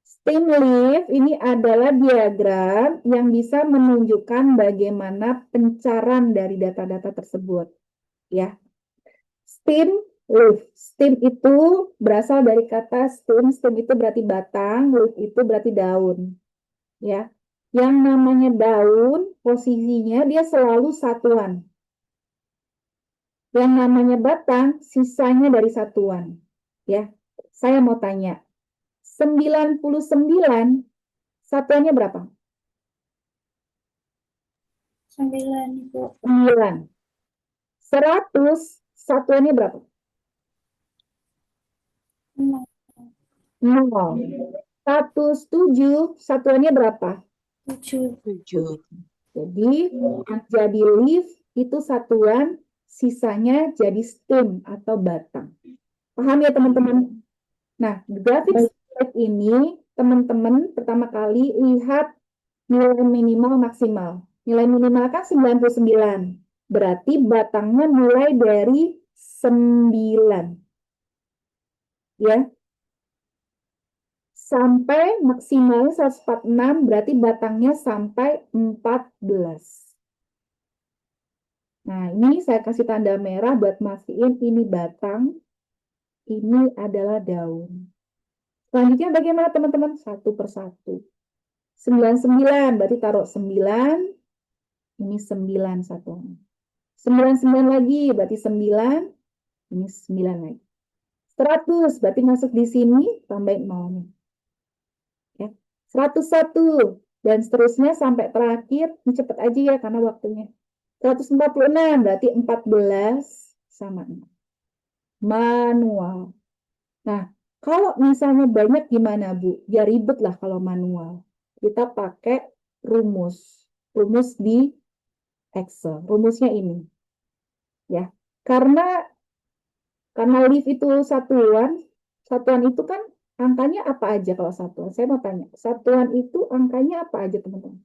Stem leaf ini adalah diagram yang bisa menunjukkan bagaimana pencaran dari data-data tersebut. Ya, stem leaf. Stem itu berasal dari kata stem. Stem itu berarti batang, leaf itu berarti daun. Ya, yang namanya daun posisinya dia selalu satuan. Yang namanya batang sisanya dari satuan. Ya, saya mau tanya, 99 satuannya berapa? 9, Ibu. 9. 100 satuannya berapa? 0. 0. 107 satuannya berapa? 7. 7. Jadi yang jadi leaf itu satuan, sisanya jadi stem atau batang. Paham ya teman-teman? Nah, grafik slide ini teman-teman pertama kali lihat nilai minimal maksimal. Nilai minimal kan 99. Berarti batangnya mulai dari 9. Ya. Sampai maksimalnya 146, berarti batangnya sampai 14. Nah, ini saya kasih tanda merah buat mastiin ini batang, ini adalah daun. Selanjutnya bagaimana teman-teman? Satu persatu. 99, berarti taruh 9, ini 9 satuan. 99 lagi, berarti 9, ini 9 lagi. 100, berarti masuk di sini, tambahin 0. Ya. 101, dan seterusnya sampai terakhir, ini cepat aja ya karena waktunya. 146, berarti 14 sama 6. Manual. Nah, kalau misalnya banyak gimana, Bu? Ya ribet lah kalau manual. Kita pakai rumus. Rumus di Excel. Rumusnya ini. Ya. Karena leaf itu satuan itu kan angkanya apa aja kalau satuan? Saya mau tanya, satuan itu angkanya apa aja, teman-teman?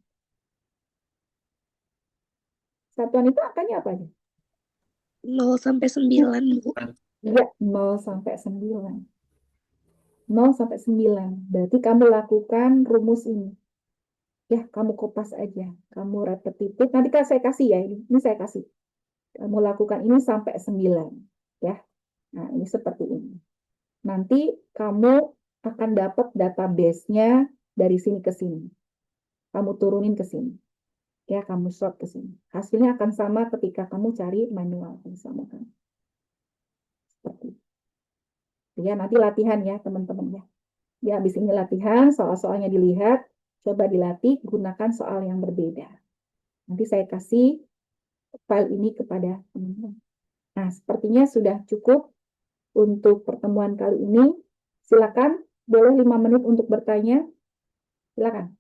Satuan itu angkanya apa aja? 0 sampai 9, Bu. Ya, 0 sampai 9. 0 sampai 9. Berarti kamu lakukan rumus ini. Ya, kamu kopas aja. Kamu repetitif. Nanti kan saya kasih ya ini. Ini saya kasih. Kamu lakukan ini sampai 9. Ya. Nah, ini seperti ini. Nanti kamu akan dapat database-nya dari sini ke sini. Kamu turunin ke sini. Ya, kamu sort ke sini. Hasilnya akan sama ketika kamu cari manual. Sama kan. Seperti itu. Ya, nanti latihan ya, teman-teman ya. Ya, habis ini latihan, soal-soalnya dilihat, coba dilatih, gunakan soal yang berbeda. Nanti saya kasih file ini kepada teman-teman. Nah, sepertinya sudah cukup untuk pertemuan kali ini. Silakan, boleh 5 menit untuk bertanya. Silakan.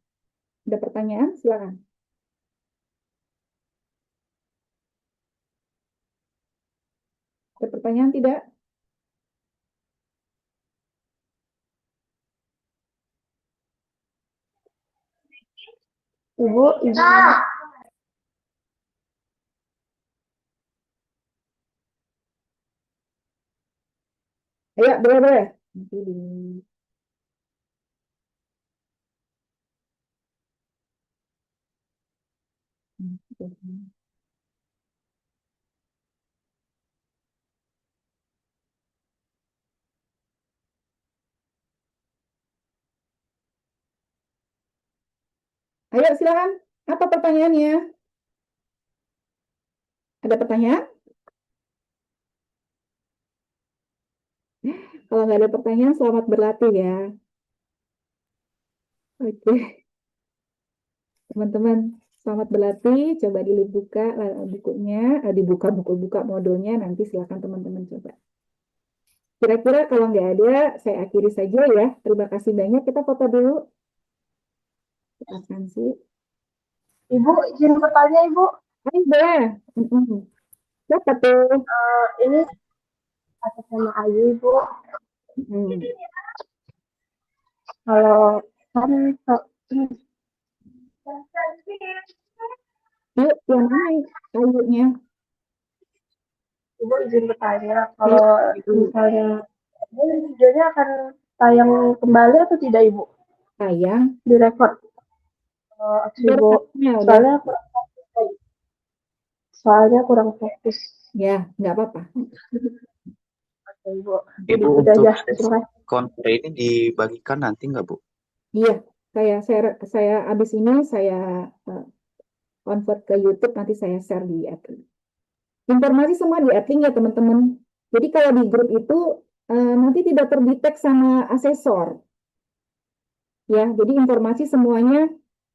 Ada pertanyaan? Silakan. Ada pertanyaan tidak? Ibu, Ayo, boleh. Nanti di... Ayo, silakan. Apa pertanyaannya? Ada pertanyaan? Kalau nggak ada pertanyaan, selamat berlatih ya. Oke. Teman-teman, Selamat berlatih, coba dibuka bukunya, buka modulnya, nanti silakan teman-teman coba. Kira-kira kalau nggak ada, saya akhiri saja ya. Terima kasih banyak, kita foto dulu. Akan sih. Ibu, izin bertanya Ibu. Ada. Siapa tuh? Ini atas nama Ayu Ibu. Kalau kan Yuk, yang mana ayunya? Ibu izin bertanya, kalau misalnya ini videonya akan tayang kembali atau tidak Ibu? Tayang. Direkod. Ibu, soalnya kurang fokus. Ya, nggak apa-apa. Oke, Ibu. Ibu, Udah untuk ya, terima kasih. konten ini dibagikan nanti nggak, Bu? Iya, saya abis ini saya convert ke YouTube, nanti saya share di Adlink. Informasi semua di Adlink ya teman-teman. Jadi kalau di grup itu nanti tidak terdetek sama asesor. Ya, jadi informasi semuanya.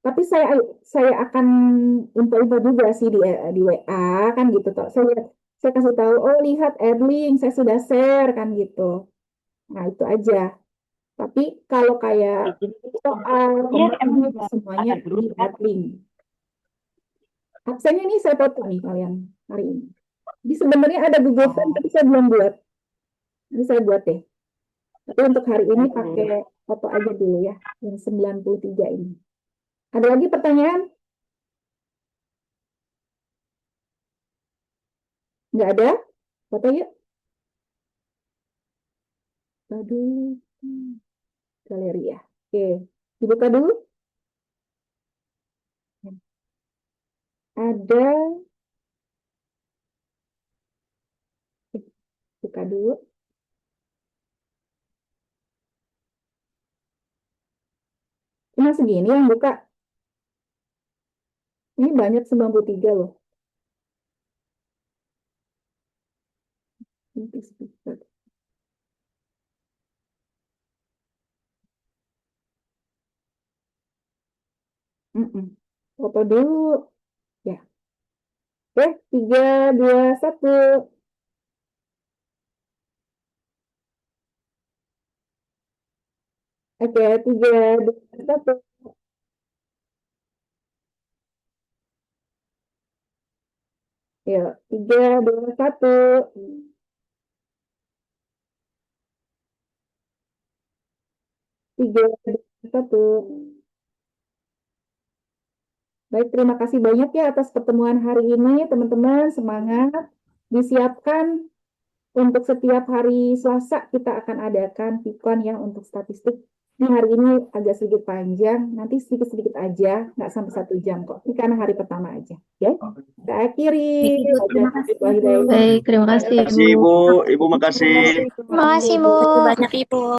Tapi saya akan info-info juga sih di WA kan gitu toh. Saya kasih tahu, oh lihat Adlink, saya sudah share kan gitu. Nah itu aja. Tapi kalau kayak soal semuanya di Adlink. Absennya ini saya foto nih kalian hari ini. Jadi sebenarnya ada Google Form tapi saya belum buat. Ini saya buat deh. Tapi untuk hari ini pakai foto aja dulu ya, yang 93 ini. Ada lagi pertanyaan? Nggak ada? Foto yuk. Aduh. Galeri ya. Oke. Dibuka dulu. Ada. Buka dulu. Cuma segini yang buka. Ini banyak 93 loh. Foto dulu. Ya. Oke, 3, 2, 1. Oke, 3, 2, 1. Ya, 3, 2, 1. 3, 2, 1. Baik, terima kasih banyak ya atas pertemuan hari ini, teman-teman. Semangat. Disiapkan untuk setiap hari Selasa kita akan adakan Pikon yang untuk statistik. Ini hari ini agak sedikit panjang, nanti sedikit-sedikit aja, nggak sampai 1 jam kok. Ini karena hari pertama aja, ya. Kita akhiri. Terima kasih, Baik, Ibu. Baik, terima kasih, Makasih, Ibu. Ibu. Ibu, makasih. Terima kasih, Bu. Banyak, Ibu.